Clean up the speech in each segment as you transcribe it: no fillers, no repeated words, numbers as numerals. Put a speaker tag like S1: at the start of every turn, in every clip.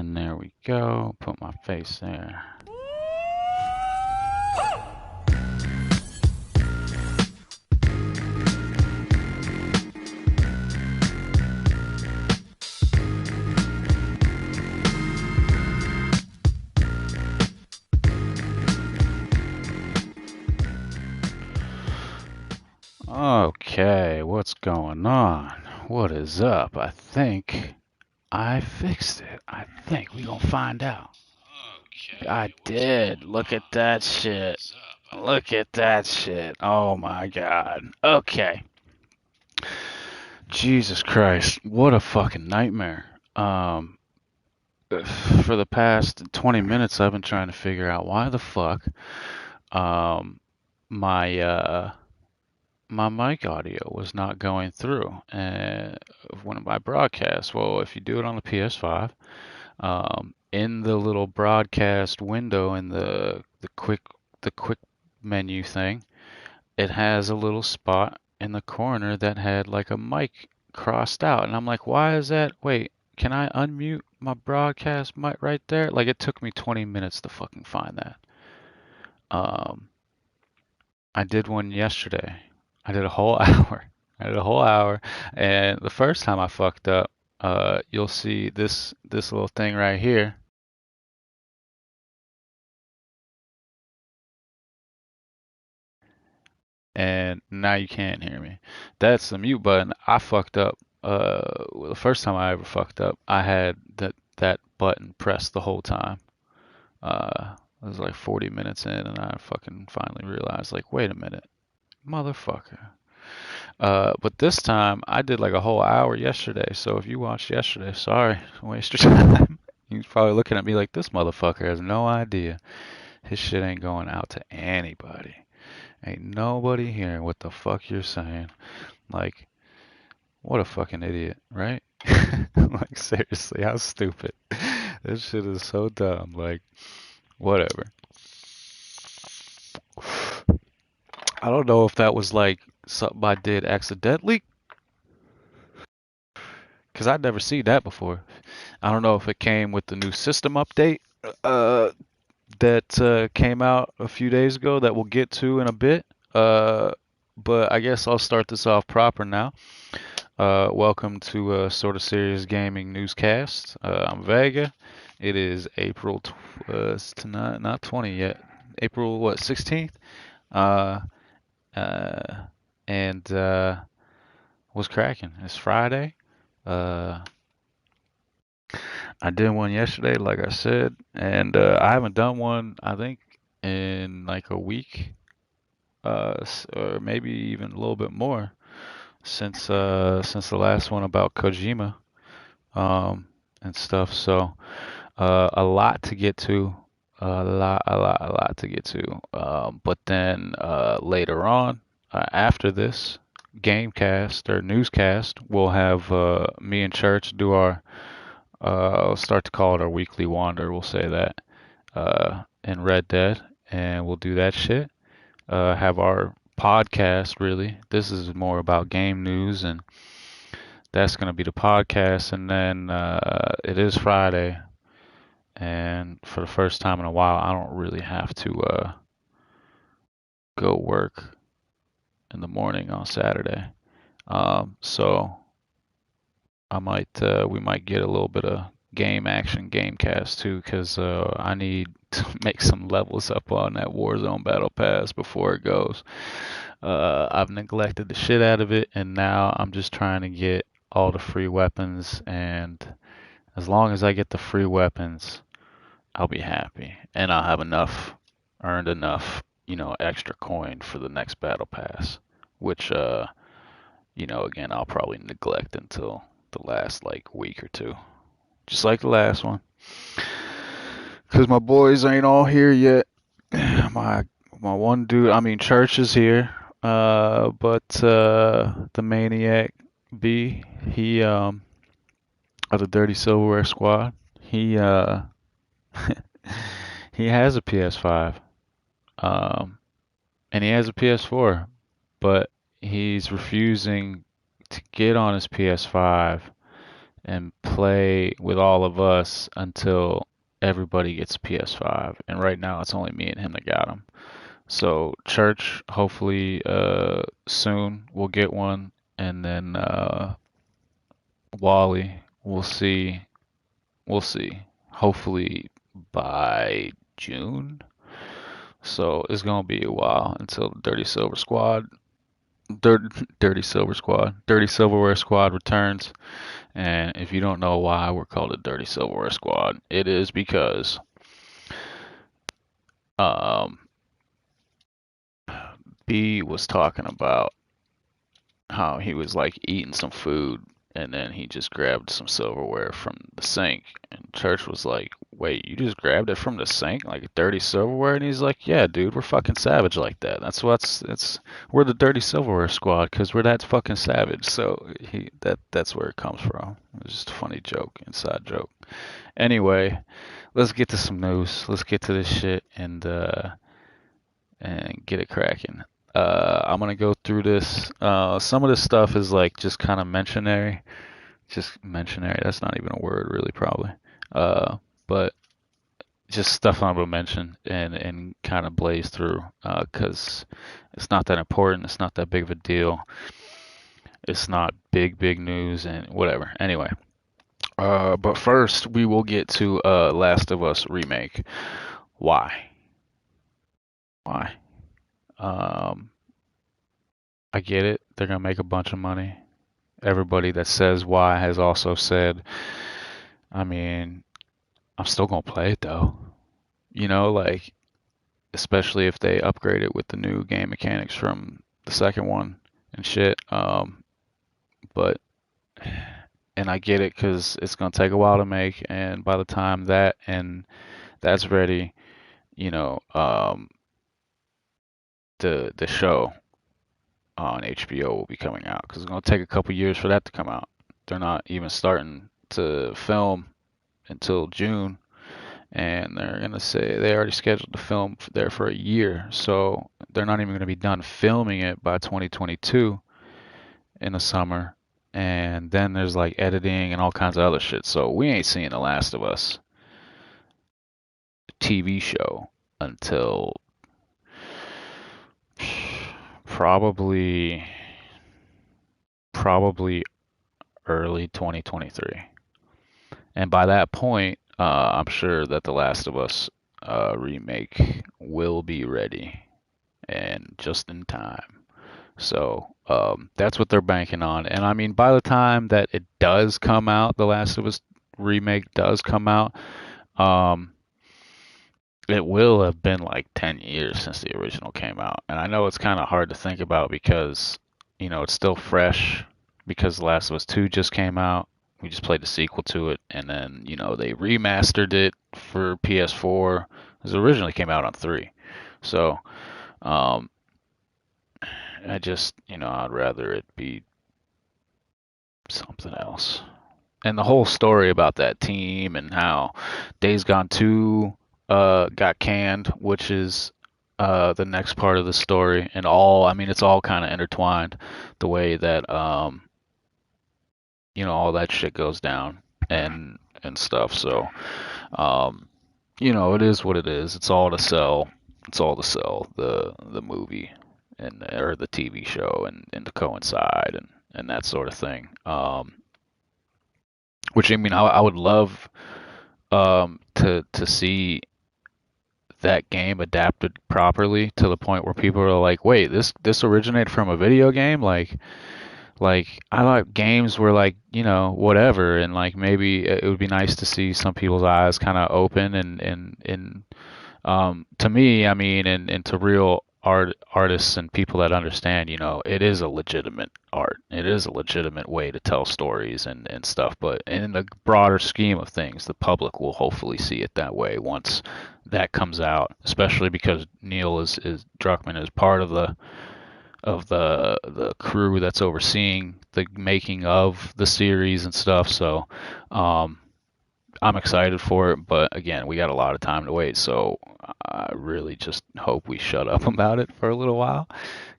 S1: And there we go. Put my face there. Okay, what's going on? What is up? I think I fixed it. I think we gonna find out. I did. Look at that shit. Look at that shit. Oh my god. Okay. Jesus Christ. What a fucking nightmare. For the past 20 minutes I've been trying to figure out why the fuck my my mic audio was not going through one of my broadcasts. Well, if you do it on the PS5, in the little broadcast window in the quick menu thing, it has a little spot in the corner that had like a mic crossed out, and I'm like, why is that? Wait, can I unmute my broadcast mic right there? Like it took me 20 minutes to fucking find that. Um, I did one yesterday. I did a whole hour. I did a whole hour, and the first time I fucked up, you'll see this little thing right here, and now you can't hear me. That's the mute button. I fucked up. Well, the first time I ever fucked up, I had that button pressed the whole time. It was like 40 minutes in, and I fucking finally realized, like, wait a minute, motherfucker. But this time I did like a whole hour yesterday. So if you watched yesterday, sorry, waste your time. He's probably looking at me like this motherfucker has no idea. His shit ain't going out to anybody. Ain't nobody hearing what the fuck you're saying. Like, what a fucking idiot, right? Like, seriously, how stupid. This shit is so dumb. Like, whatever. I don't know if that was like something I did accidentally, because I'd never seen that before. I don't know if it came with the new system update uh, that came out a few days ago that we'll get to in a bit. But I guess I'll start this off proper now. Welcome to Sorta Serious Gaming Newscast. I'm Vega. It is April, it's tonight, not 20 yet. April, what, 16th? Uh, uh, and what's cracking? It's Friday. Uh, I did one yesterday, like I said, and I haven't done one, I think, in like a week, or maybe even a little bit more since the last one about Kojima, and stuff. So a lot to get to, a lot to get to. But then later on, after this Gamecast or Newscast, we'll have me and Church do our I'll start to call it our weekly wander. We'll say that in Red Dead, and we'll do that shit. Have our podcast. Really, this is more about game news, and that's gonna be the podcast. And then it is Friday, and for the first time in a while, I don't really have to go work in the morning on Saturday. So we might get a little bit of game action gamecast too, because I need to make some levels up on that Warzone Battle Pass before it goes. I've neglected the shit out of it, and now I'm just trying to get all the free weapons, and as long as I get the free weapons, I'll be happy, and I'll have earned enough, extra coin for the next Battle Pass, which again, I'll probably neglect until the last like week or two, just like the last one, because my boys ain't all here yet. My one dude, I mean, Church is here, but the Maniac B, he of the Dirty Silverware Squad, he he has a PS5, um, and he has a PS4, but he's refusing to get on his PS5 and play with all of us until everybody gets PS5. And right now it's only me and him that got them. So church, hopefully soon we'll get one, and then Wally, we'll see. We'll see. Hopefully by June. So it's gonna be a while until the Dirty Silver Squad, Dirty Silver Squad, Dirty Silverware Squad returns. And if you don't know why we're called the Dirty Silverware Squad, it is because um, B was talking about how he was like eating some food and then he just grabbed some silverware from the sink. And Church was like, "Wait, you just grabbed it from the sink, like dirty silverware?" And he's like, "Yeah, dude, we're fucking savage like that. We're the Dirty Silverware Squad because we're that fucking savage." So that's where it comes from. It was just a funny joke, inside joke. Anyway, let's get to some news. Let's get to this shit and get it cracking. I'm gonna go through this. Some of this stuff is like just kind of mentionary. Just mentionary. That's not even a word, really, probably. But just stuff I'm gonna mention and kind of blaze through, because it's not that important. It's not that big of a deal. It's not big news and whatever. Anyway, but first we will get to Last of Us remake. Why? Why? Um, I get it. They're gonna make a bunch of money. Everybody that says why has also said, I mean, I'm still gonna play it though. Like especially if they upgrade it with the new game mechanics from the second one and shit. But and I get it because it's gonna take a while to make, and by the time that's ready, you know, um, the show on HBO will be coming out because it's gonna take a couple years for that to come out. They're not even starting to film until June, and they're gonna say they already scheduled the film there for a year, so they're not even gonna be done filming it by 2022 in the summer. And then there's like editing and all kinds of other shit. So we ain't seeing The Last of Us TV show until probably probably early 2023. And by that point, I'm sure that The Last of Us remake will be ready and just in time. So that's what they're banking on. And I mean, by the time that it does come out, The Last of Us remake does come out, um, it will have been like 10 years since the original came out. And I know it's kind of hard to think about because, it's still fresh because The Last of Us 2 just came out. We just played the sequel to it, and then, they remastered it for PS4 because it originally came out on 3. So, um, I just, I'd rather it be something else. And the whole story about that team and how Days Gone 2 got canned, which is the next part of the story, and I mean, it's all kind of intertwined the way that all that shit goes down and stuff. So, um, it is what it is. It's all to sell. It's all to sell the movie and or the TV show and to coincide and that sort of thing. Which I mean, I would love to see that game adapted properly to the point where people are like, wait, this originated from a video game? Like I like games where like, whatever, and like maybe it would be nice to see some people's eyes kind of open and to me, I mean, and to real artists and people that understand, it is a legitimate art. It is a legitimate way to tell stories and stuff. But in the broader scheme of things, the public will hopefully see it that way once that comes out. Especially because Neil is Druckmann is part of the crew that's overseeing the making of the series and stuff. So, um, I'm excited for it, but again, we got a lot of time to wait, so I really just hope we shut up about it for a little while,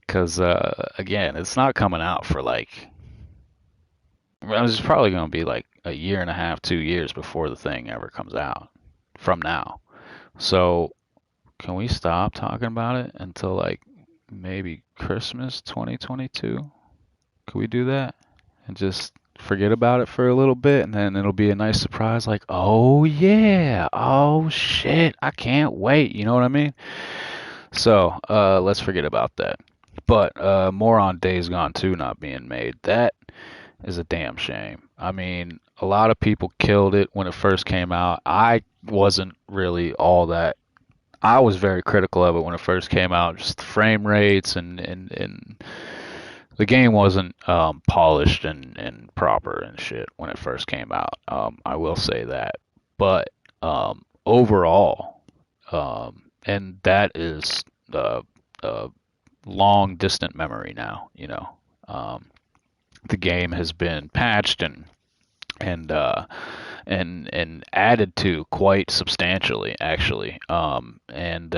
S1: because again, it's not coming out for like It's probably going to be like a year and a half, 2 years before the thing ever comes out from now. So can we stop talking about it until like maybe Christmas 2022? Could we do that and just forget about it for a little bit, and then it'll be a nice surprise like, oh yeah, oh shit, I can't wait. You know what I mean? So, let's forget about that. But more on Days Gone 2 not being made. That is a damn shame. I mean, a lot of people killed it when it first came out. I wasn't really all that. I was very critical of it when it first came out. Just the frame rates and the game wasn't polished and proper and shit when it first came out. I will say that. But overall, and that is a long distant memory now. The game has been patched and uh, and added to quite substantially, actually. And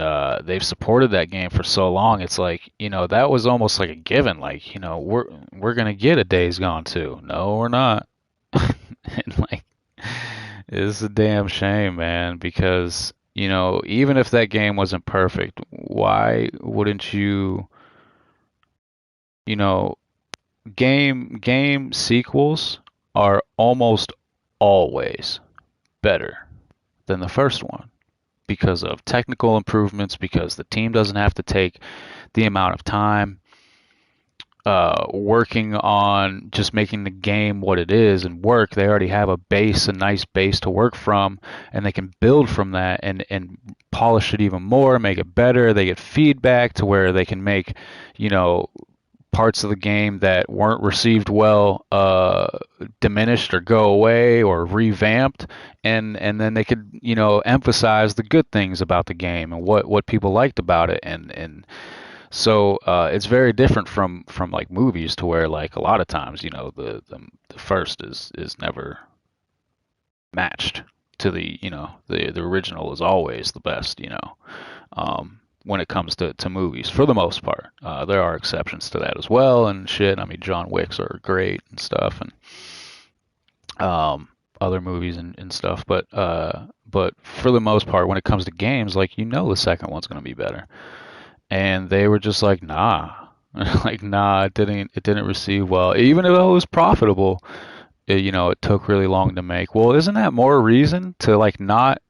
S1: they've supported that game for so long. It's like, that was almost like a given. Like, we're gonna get a Days Gone 2. No, we're not. And like, it's a damn shame, man, because even if that game wasn't perfect, why wouldn't you, you know, game sequels are almost always better than the first one because of technical improvements, because the team doesn't have to take the amount of time working on just making the game what it is and work. They already have a nice base to work from, and they can build from that and polish it even more, make it better. They get feedback to where they can make, you know, parts of the game that weren't received well diminished or go away or revamped, and then they could emphasize the good things about the game and what people liked about it, and so it's very different from like movies, to where like a lot of times the first is never matched to the original is always the best, when it comes to movies, for the most part. There are exceptions to that as well and shit. I mean, John Wicks are great and stuff, and other movies and stuff. But for the most part, when it comes to games, like the second one's gonna be better. And they were just like, nah, like nah, it didn't receive well, even though it was profitable. It took really long to make. Well, isn't that more reason to like not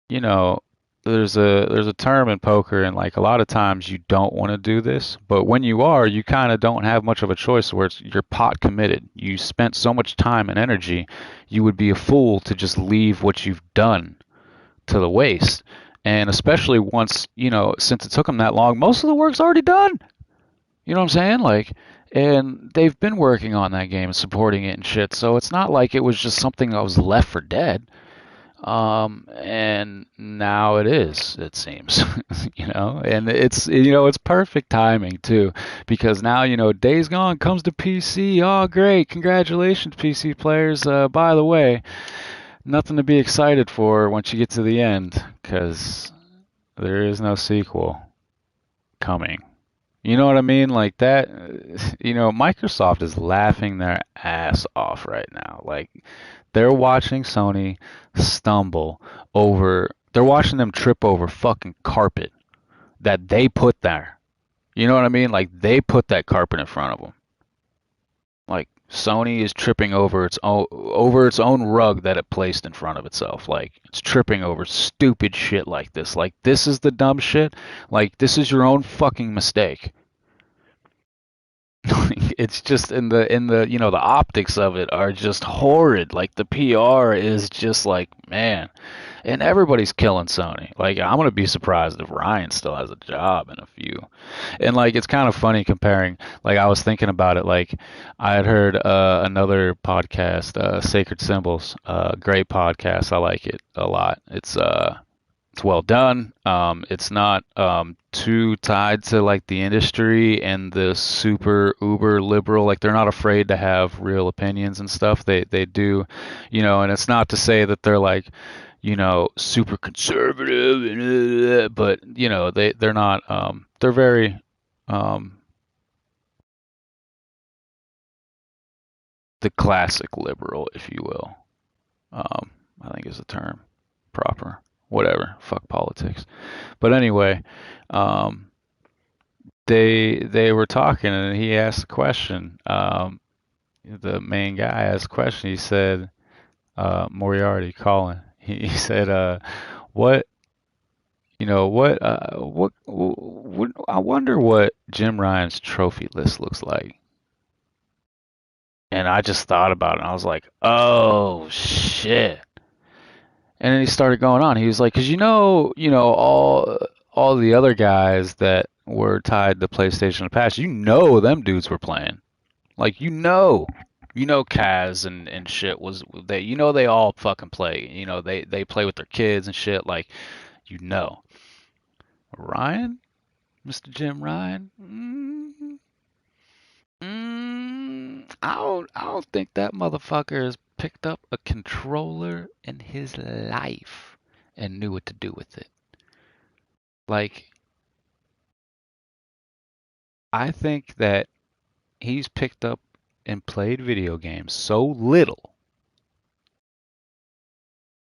S1: you know, there's a term in poker, and like a lot of times you don't want to do this, but when you are, you kind of don't have much of a choice, where you're pot committed. You spent so much time and energy, you would be a fool to just leave what you've done to the waste. And especially once, since it took them that long, most of the work's already done. You know what I'm saying? Like, and they've been working on that game and supporting it and shit, so it's not like it was just something that was left for dead. And now it is, it seems, and it's perfect timing too, because now, Days Gone comes to PC. Oh, great. Congratulations, PC players. By the way, nothing to be excited for once you get to the end, because there is no sequel coming. You know what I mean? Like that, Microsoft is laughing their ass off right now. Like, they're watching Sony stumble they're watching them trip over fucking carpet that they put there. You know what I mean? Like, they put that carpet in front of them. Like, Sony is tripping over its own rug that it placed in front of itself. Like, it's tripping over stupid shit like this. Like, this is the dumb shit. Like, this is your own fucking mistake. It's just in the the optics of it are just horrid. Like, the PR is just like, man, and everybody's killing Sony. Like, I'm gonna be surprised if Ryan still has a job in a few. And like, it's kind of funny comparing. Like, I was thinking about it. Like, I had heard another podcast, Sacred Symbols, great podcast. I like it a lot. It's well done. It's not too tied to like the industry and the super uber liberal. Like, they're not afraid to have real opinions and stuff. They do, and it's not to say that they're like, super conservative, but they're not. They're very. Um, the classic liberal, if you will. I think is the term proper. Whatever. Fuck politics. But anyway, um, they were talking and he asked a question. The main guy asked a question. He said, Moriarty, Colin. He said, what what I wonder what Jim Ryan's trophy list looks like. And I just thought about it and I was like, oh shit. And then he started going on. He was like, because all the other guys that were tied to PlayStation in the past, them dudes were playing. Like Kaz and shit was they all fucking play. They play with their kids and shit. Like you know, Ryan, Mr. Jim Ryan. I don't think that motherfucker has picked up a controller in his life and knew what to do with it. Like, I think that he's picked up and played video games so little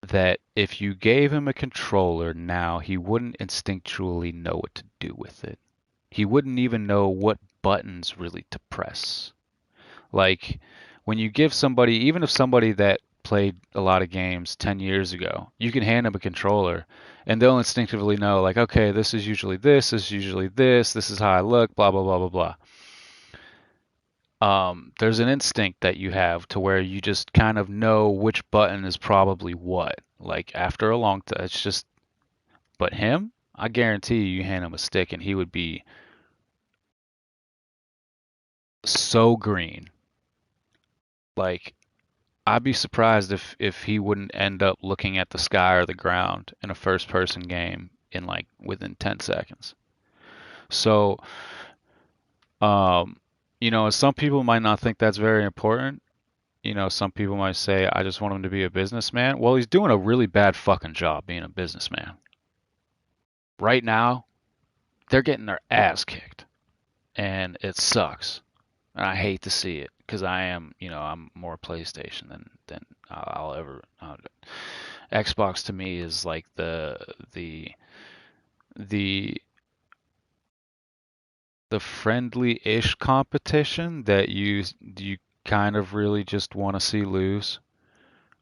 S1: that if you gave him a controller now, he wouldn't instinctually know what to do with it. He wouldn't even know what buttons really to press. Like, when you give somebody, even if somebody that played a lot of games 10 years ago, you can hand them a controller and they'll instinctively know, like, okay, this is usually this is usually this is how I look, blah, blah, blah, blah, blah. There's an instinct that you have to where you just kind of know which button is probably what. Like after a long time, it's just. But him, I guarantee you hand him a stick and he would be so green. Like I'd be surprised if he wouldn't end up looking at the sky or the ground in a first person game in like within 10 seconds. So, um, some people might not think that's very important. Some people might say, I just want him to be a businessman. Well, he's doing a really bad fucking job being a businessman. Right now, they're getting their ass kicked, and it sucks. And I hate to see it because I'm more PlayStation than I'll ever. Xbox to me is like the the friendly-ish competition that you kind of really just want to see lose.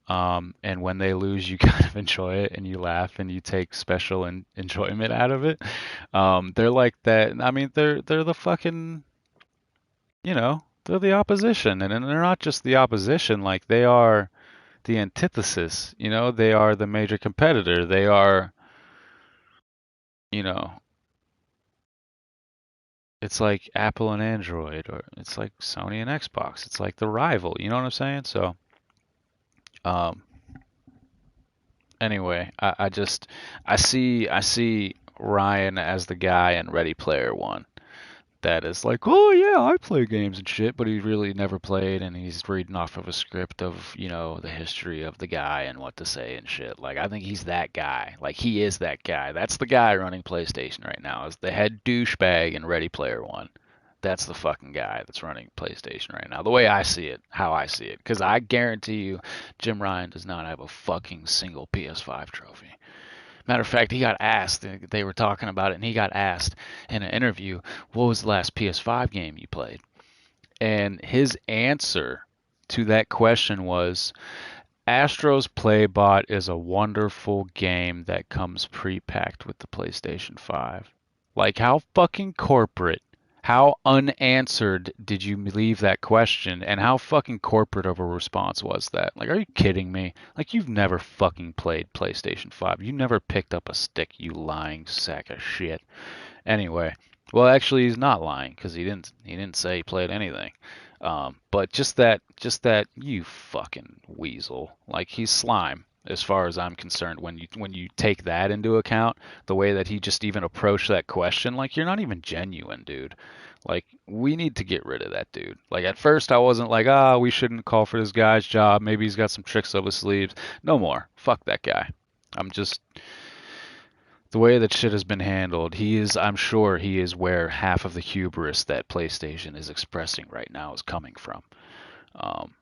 S1: And when they lose, you kind of enjoy it and you laugh and you take special enjoyment out of it. They're like that. I mean, they're the fucking, they're the opposition, and they're not just the opposition. Like they are the antithesis. They are the major competitor. They are, you know, it's like Apple and Android, or it's like Sony and Xbox. It's like the rival. You know what I'm saying? So, um, anyway, I see Ryan as the guy in Ready Player One that is like, oh yeah, I play games and shit, but he really never played, and he's reading off of a script of the history of the guy and what to say and shit. Like I think he's that guy. Like he is that guy. That's the guy running PlayStation right now. Is the head douchebag in Ready Player One. That's the fucking guy that's running PlayStation right now. The way I see it, how I see it. Because I guarantee you, Jim Ryan does not have a fucking single PS5 trophy. Matter of fact, he got asked, they were talking about it, and he got asked in an interview, what was the last PS5 game you played? And his answer to that question was, Astro's Playbot is a wonderful game that comes pre-packed with the PlayStation 5. Like, how fucking corporate, how unanswered did you leave that question, and how fucking corporate of a response was that? Like, are you kidding me? Like, you've never fucking played PlayStation 5. You never picked up a stick, you lying sack of shit. Anyway, well, actually, he's not lying because he didn't say he played anything. But just that you fucking weasel. Like he's slime as far as I'm concerned. When you take that into account, the way that he just even approached that question, like you're not even genuine, dude. Like we need to get rid of that dude. Like at first I wasn't like, we shouldn't call for this guy's job. Maybe he's got some tricks up his sleeves. No more. Fuck that guy. I'm just the way that shit has been handled, I'm sure he is where half of the hubris that PlayStation is expressing right now is coming from. Um,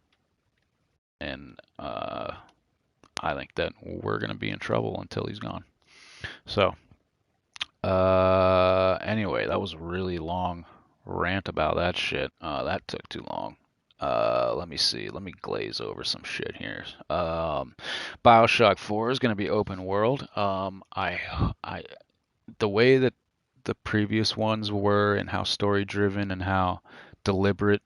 S1: and I think that we're gonna be in trouble until he's gone. So, anyway, that was a really long rant about that shit. That took too long. Let me see. Let me glaze over some shit here. BioShock 4 is going to be open world. The way that the previous ones were and how story driven and how deliberate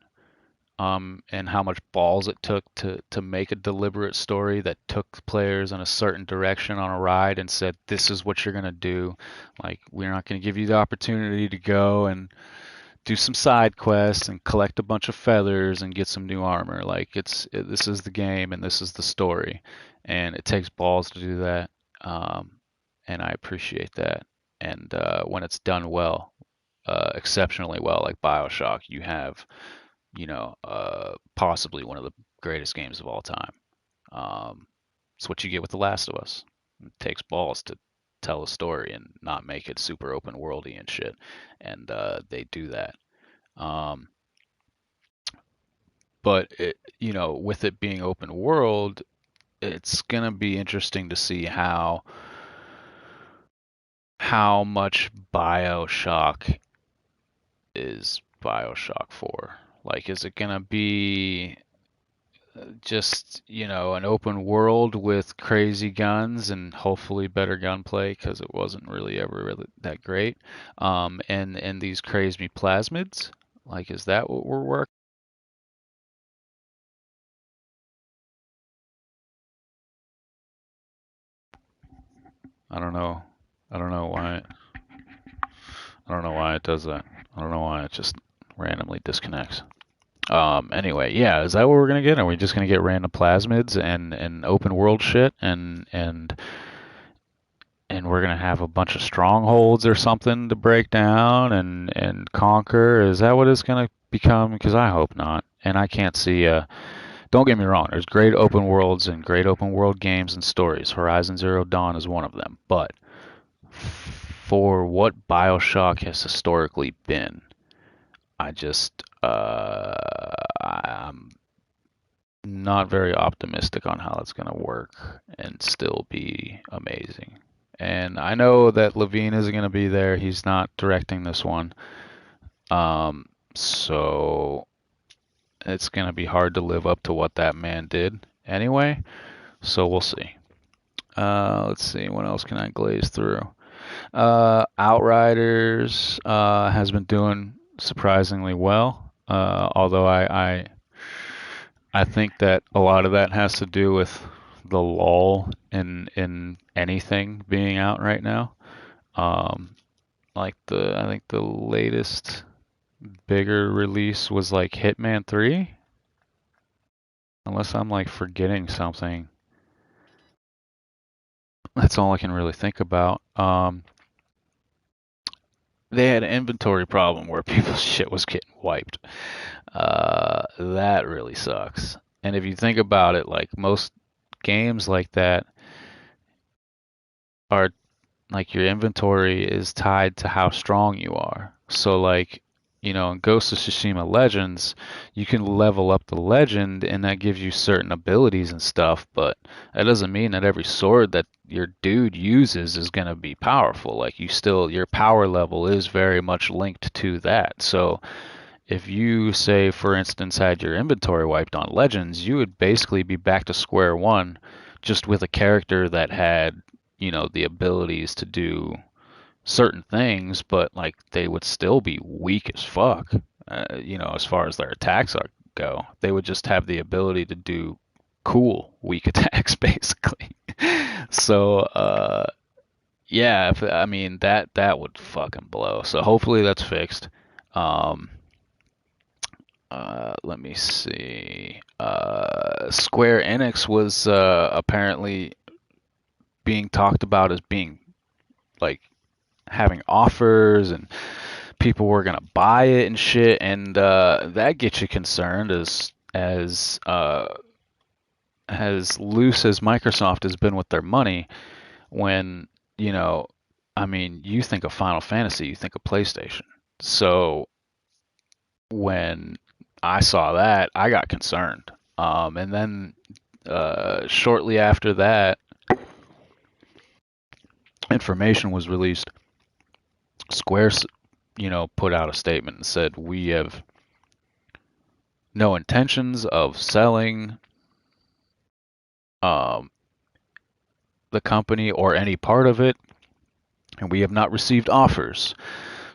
S1: and how much balls it took to make a deliberate story that took players in a certain direction on a ride and said, this is what you're going to do. Like, we're not going to give you the opportunity to go and do some side quests and collect a bunch of feathers and get some new armor. Like, this is the game and this is the story. And it takes balls to do that. And I appreciate that. And when it's done well, exceptionally well, like BioShock, you have possibly one of the greatest games of all time. It's what you get with The Last of Us. It takes balls to tell a story and not make it super open worldy and shit, and they do that. Um, but with it being open world, it's gonna be interesting to see how much BioShock is BioShock 4. Like, is it gonna be just an open world with crazy guns and hopefully better gunplay because it wasn't really that great, and these crazy plasmids, like, is that what we're working? I don't know. I don't know why. I don't know why it does that. I don't know why it just randomly disconnects. Anyway, yeah, is that what we're gonna get? Are we just gonna get random plasmids and open world shit and we're gonna have a bunch of strongholds or something to break down and conquer? Is that what it's gonna become? Because I hope not. And I can't see. Don't get me wrong. There's great open worlds and great open world games and stories. Horizon Zero Dawn is one of them. But for what BioShock has historically been, I just I'm not very optimistic on how it's gonna work and still be amazing. And I know that Levine isn't going to be there. He's not directing this one. So it's going to be hard to live up to what that man did anyway. So we'll see. Let's see. What else can I glaze through? Outriders has been doing surprisingly well. Although I think that a lot of that has to do with the lull in anything being out right now. Um, like I think the latest bigger release was like Hitman 3, unless I'm like forgetting something. That's all I can really think about. They had an inventory problem where people's shit was getting wiped. That really sucks. And if you think about it, like most games like that are like your inventory is tied to how strong you are. So like, in Ghost of Tsushima Legends, you can level up the legend and that gives you certain abilities and stuff, but that doesn't mean that every sword that your dude uses is going to be powerful. Like, your power level is very much linked to that. So if you say, for instance, had your inventory wiped on Legends, you would basically be back to square one just with a character that had, the abilities to do certain things, but like they would still be weak as fuck. As far as their attacks go, they would just have the ability to do cool weak attacks, basically. So, yeah, I mean that would fucking blow. So hopefully that's fixed. Um, Let me see. Square Enix was apparently being talked about as being like having offers and people were gonna buy it and shit, and that gets you concerned as loose as Microsoft has been with their money. When you know, I mean, you think of Final Fantasy, you think of PlayStation. So when I saw that, I got concerned. And then Shortly after that, information was released. Square, put out a statement and said, we have no intentions of selling um, the company or any part of it, and we have not received offers.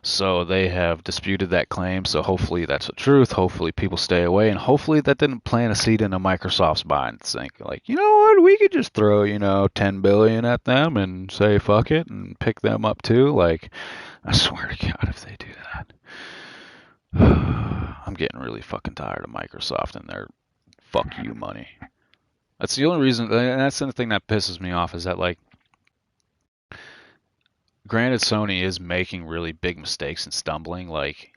S1: So they have disputed that claim. So hopefully that's the truth. Hopefully people stay away, and hopefully that didn't plant a seed into Microsoft's mind, thinking like, you know what, we could just throw 10 billion at them and say fuck it and pick them up too. Like, I swear to God, if they do that, I'm getting really fucking tired of Microsoft and their fuck you money. That's the only reason, and that's the thing that pisses me off is that, like, granted, Sony is making really big mistakes and stumbling. Like,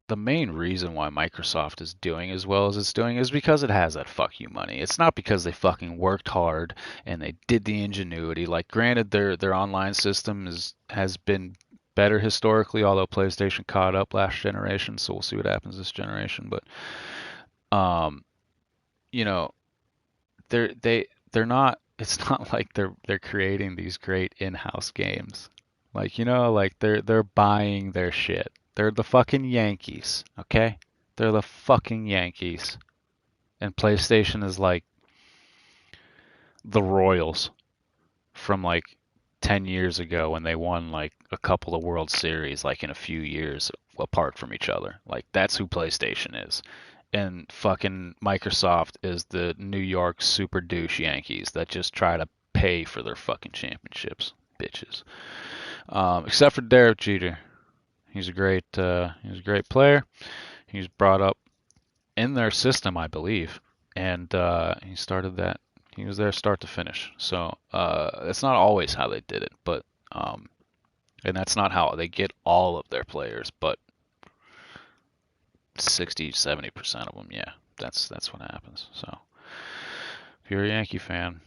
S1: the main reason why Microsoft is doing as well as it's doing is because it has that fuck you money. It's not because they fucking worked hard and they did the ingenuity. Like, granted, their online system has been better historically, although PlayStation caught up last generation, so we'll see what happens this generation. But um, you know, they're not. It's not like they're creating these great in-house games. Like, like they're buying their shit. They're the fucking Yankees, okay? They're the fucking Yankees. And PlayStation is like the Royals from like 10 years ago when they won like a couple of World Series like in a few years apart from each other. Like, that's who PlayStation is. And fucking Microsoft is the New York super douche Yankees that just try to pay for their fucking championships, bitches. Except for Derek Jeter. He's a great player. He was brought up in their system, I believe, and he started that. He was there start to finish. So that's not always how they did it, but and that's not how they get all of their players, but 60, 70% of them, yeah, that's what happens. So if you're a Yankee fan,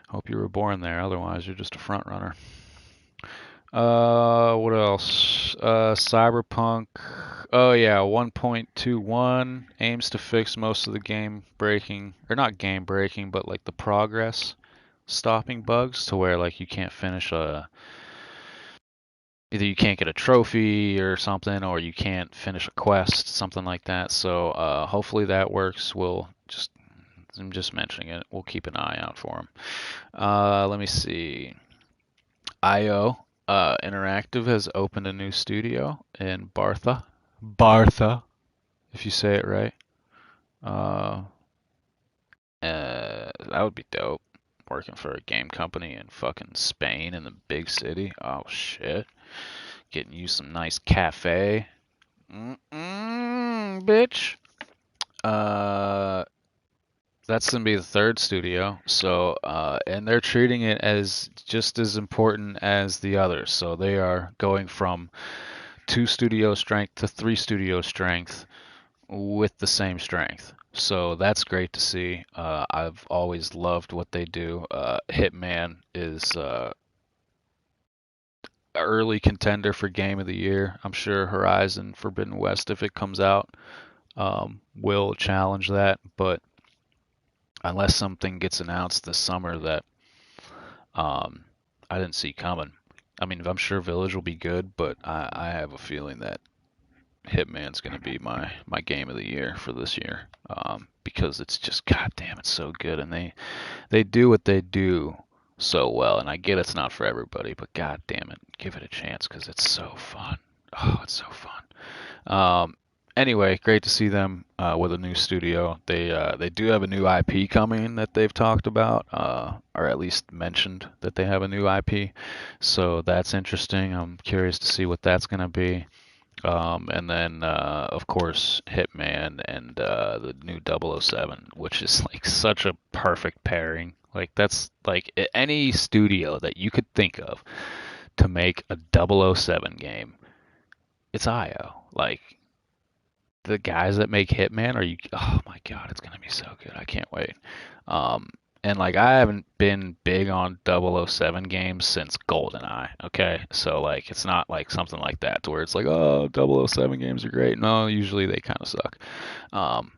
S1: hope you were born there. Otherwise, you're just a front runner. What else? Cyberpunk. Oh yeah, 1.21 aims to fix most of the game breaking, or not game breaking, but like the progress stopping bugs to where like you can't finish either you can't get a trophy or something, or you can't finish a quest, something like that. So hopefully that works. I'm just mentioning it. We'll keep an eye out for them. Let me see. IO Interactive has opened a new studio in Bartha, if you say it right. That would be dope. Working for a game company in fucking Spain in the big city. Oh shit. Getting you some nice cafe. Bitch. Uh, that's gonna be the third studio. So, and they're treating it as just as important as the others. So they are going from 2 studio strength to 3 studio strength with the same strength. So that's great to see. I've always loved what they do. Hitman is early contender for Game of the Year. I'm sure Horizon Forbidden West, if it comes out, will challenge that. But unless something gets announced this summer that um, I didn't see coming, I mean, I'm sure Village will be good, but I have a feeling that Hitman's going to be my game of the year for this year, because it's just, goddamn, it's so good, and they do what they do so well. And I get it's not for everybody, but god damn it, give it a chance because it's so fun. Oh, it's so fun. Anyway, great to see them with a new studio. They do have a new IP coming that they've talked about, or at least mentioned that they have a new IP. So that's interesting. I'm curious to see what that's going to be. And then, of course, Hitman and the new 007, which is like such a perfect pairing. Like, that's like any studio that you could think of to make a 007 game, it's IO. Like, the guys that make Hitman, oh my God, it's gonna be so good. I can't wait. Um, and like, I haven't been big on 007 games since GoldenEye. Okay, so like, it's not like something like that to where it's like, oh, 007 games are great. No, usually they kind of suck. Um,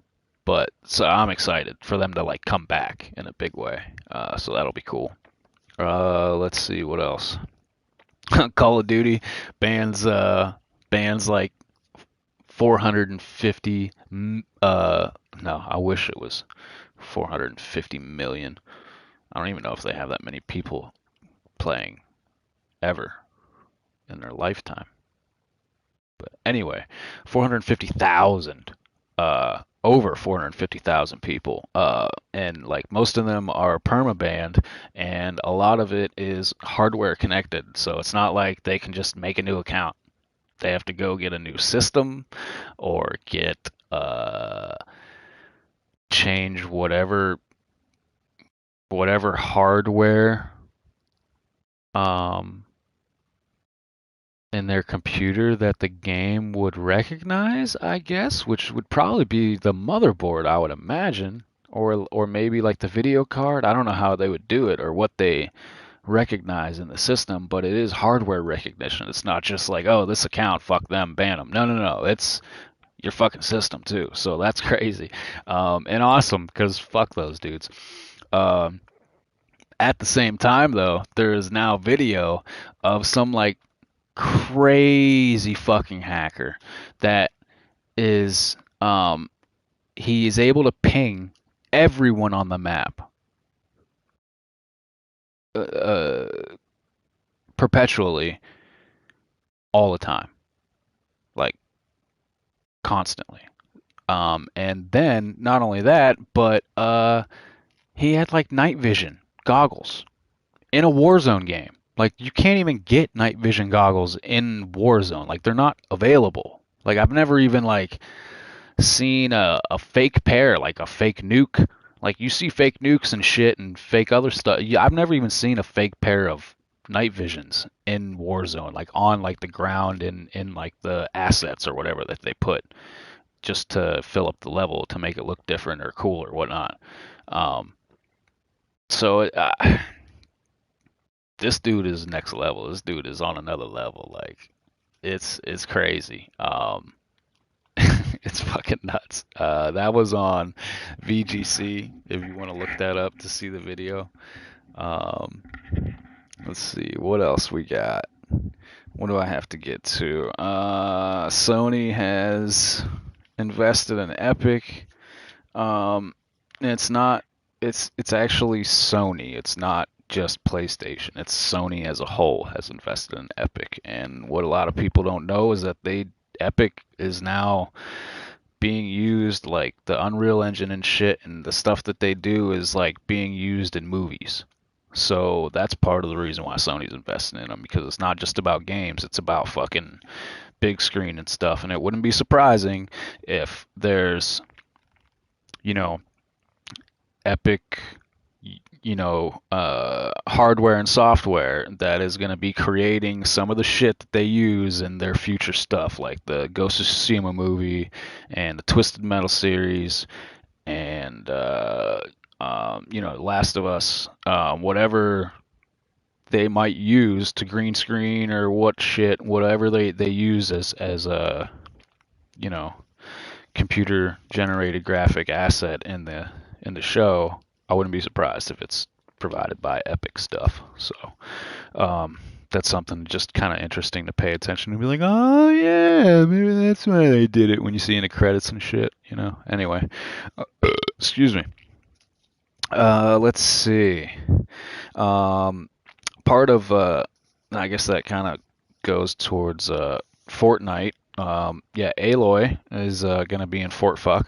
S1: But so I'm excited for them to like come back in a big way. So that'll be cool. Let's see what else. Call of Duty bans like 450. No, I wish it was 450 million. I don't even know if they have that many people playing ever in their lifetime. But anyway, 450,000, over 450,000 people, and like most of them are perma-banned, and a lot of it is hardware connected. So it's not like they can just make a new account. They have to go get a new system or get change whatever hardware um in their computer that the game would recognize, I guess, which would probably be the motherboard, I would imagine, or maybe like the video card. I don't know how they would do it or what they recognize in the system, but it is hardware recognition. It's not just like, oh, this account, fuck them, ban them. No, no, no. It's your fucking system too. So that's crazy, and awesome because fuck those dudes. Um, at the same time, though, there is now video of some like crazy fucking hacker that is he is able to ping everyone on the map uh, perpetually all the time, like constantly. And then not only that, but he had like night vision goggles in a Warzone game. Like you can't even get night vision goggles in Warzone. Like they're not available. Like I've never even like seen a fake pair, like a fake nuke. Like you see fake nukes and shit and fake other stuff. Yeah, I've never even seen a fake pair of night visions in Warzone, like on like the ground in like the assets or whatever that they put just to fill up the level to make it look different or cool or whatnot. Um, so this dude is next level. This dude is on another level. Like it's crazy. It's fucking nuts. That was on VGC. If you want to look that up to see the video. Um, let's see what else we got. What do I have to get to? Sony has invested in Epic. It's not. It's actually Sony. It's not just PlayStation. It's Sony as a whole has invested in Epic. And what a lot of people don't know is that Epic is now being used, like the Unreal Engine and shit, and the stuff that they do is like being used in movies. So that's part of the reason why Sony's investing in them, because it's not just about games, it's about fucking big screen and stuff. And it wouldn't be surprising if there's, you know, Epic, hardware and software that is going to be creating some of the shit that they use in their future stuff, like the Ghost of Tsushima movie and the Twisted Metal series and Last of Us, whatever they might use to green screen or whatever they use as a you know computer generated graphic asset in the show. I wouldn't be surprised if it's provided by Epic stuff. So that's something just kind of interesting to pay attention to. Be like, oh yeah, maybe that's why they did it. When you see in the credits and shit, Anyway, excuse me. Let's see. Part of I guess that kind of goes towards Fortnite. Yeah, Aloy is gonna be in Fort Fuck.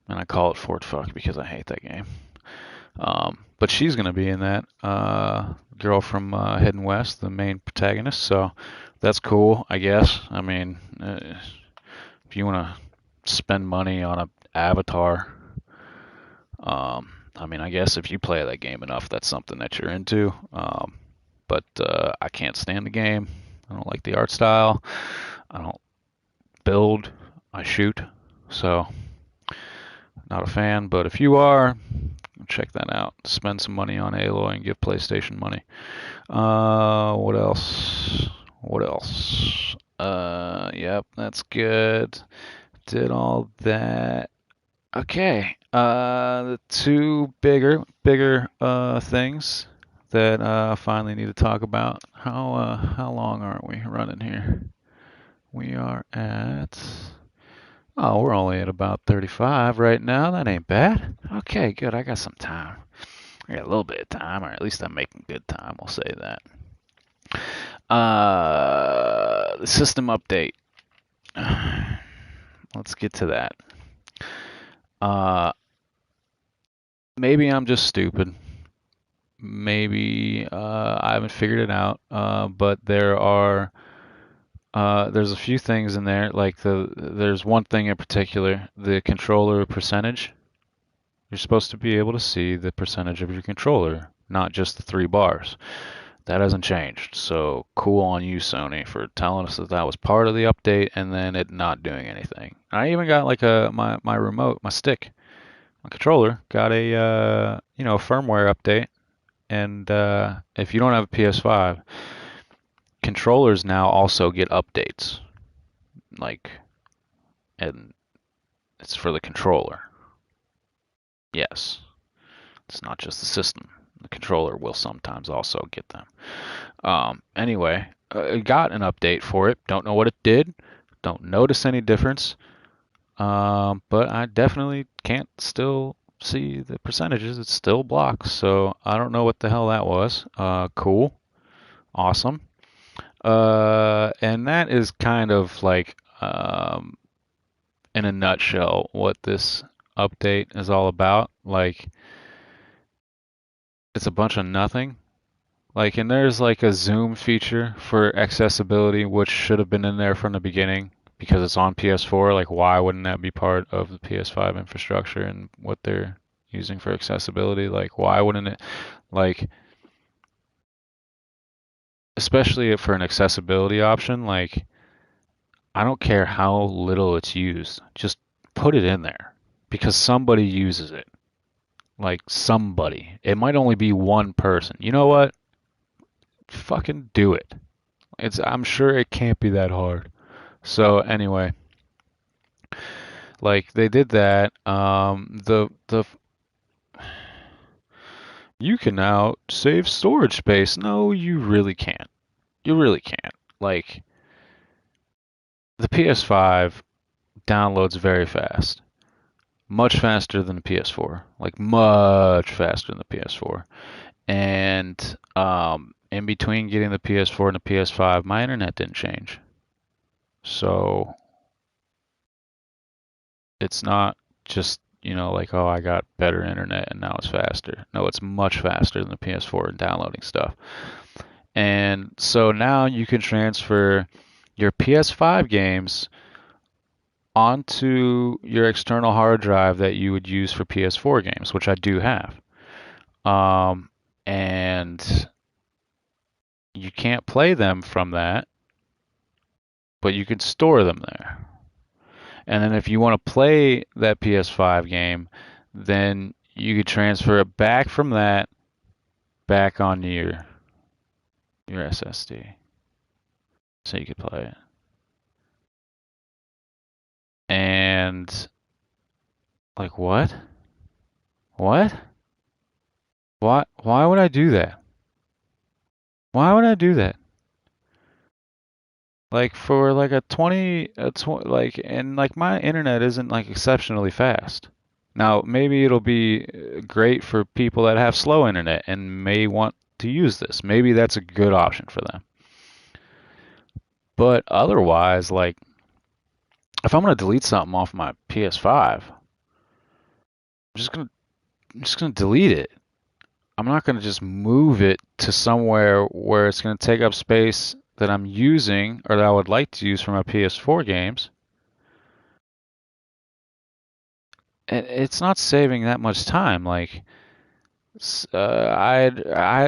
S1: And I call it Fort Fuck because I hate that game. But she's going to be in that. Girl from Hidden West, the main protagonist. So that's cool, I guess. I mean, if you want to spend money on an avatar, I mean, I guess if you play that game enough, that's something that you're into. But I can't stand the game. I don't like the art style. I don't build. I shoot. So not a fan, but if you are, check that out. Spend some money on Aloy and give PlayStation money. What else? What else? Yep, that's good. Did all that. Okay. The two bigger things that I finally need to talk about. How long aren't we running here? We are at. Oh, we're only at about 35 right now. That ain't bad. Okay, good. I got some time. I got a little bit of time, or at least I'm making good time. We'll say that. The system update. Let's get to that. Uh, maybe I'm just stupid. Maybe I haven't figured it out. But there's a few things in there. Like there's one thing in particular, the controller percentage. You're supposed to be able to see the percentage of your controller, not just the 3 bars. That hasn't changed. So cool on you, Sony, for telling us that that was part of the update and then it not doing anything. I even got like my remote, my stick, my controller got a firmware update. And if you don't have a PS5, controllers now also get updates. Like, and it's for the controller. Yes, it's not just the system. The controller will sometimes also get them. Anyway, I got an update for it. Don't know what it did. Don't notice any difference. But I definitely can't still see the percentages. It's still blocked. So I don't know what the hell that was. Cool. Awesome. And that is kind of like, in a nutshell, what this update is all about. Like, it's a bunch of nothing. Like, and there's like a zoom feature for accessibility, which should have been in there from the beginning because it's on PS4. Like, why wouldn't that be part of the PS5 infrastructure and what they're using for accessibility? Like, why wouldn't it, like, especially for an accessibility option, like, I don't care how little it's used, just put it in there because somebody uses it. Like, somebody. It might only be one person. You know what? Fucking do it. I'm sure it can't be that hard. So anyway, like they did that. The you can now save storage space. No, you really can't. You really can't. Like the PS5 downloads very fast, much faster than the PS4. Like much faster than the PS4. And in between getting the PS4 and the PS5, my internet didn't change. So it's not just, like, oh, I got better internet and now it's faster. No, it's much faster than the PS4 in downloading stuff. And so now you can transfer your PS5 games onto your external hard drive that you would use for PS4 games, which I do have. And you can't play them from that, but you can store them there. And then if you want to play that PS5 game, then you could transfer it back from that back onto your SSD, so you could play it. And like what? What? Why would I do that? Why would I do that? Like for like like, and like my internet isn't like exceptionally fast. Now, maybe it'll be great for people that have slow internet and may want to use this. Maybe that's a good option for them. But otherwise, like if I'm gonna delete something off my PS5, I'm just gonna delete it. I'm not gonna just move it to somewhere where it's gonna take up space that I'm using or that I would like to use for my PS4 games. And it's not saving that much time. Like I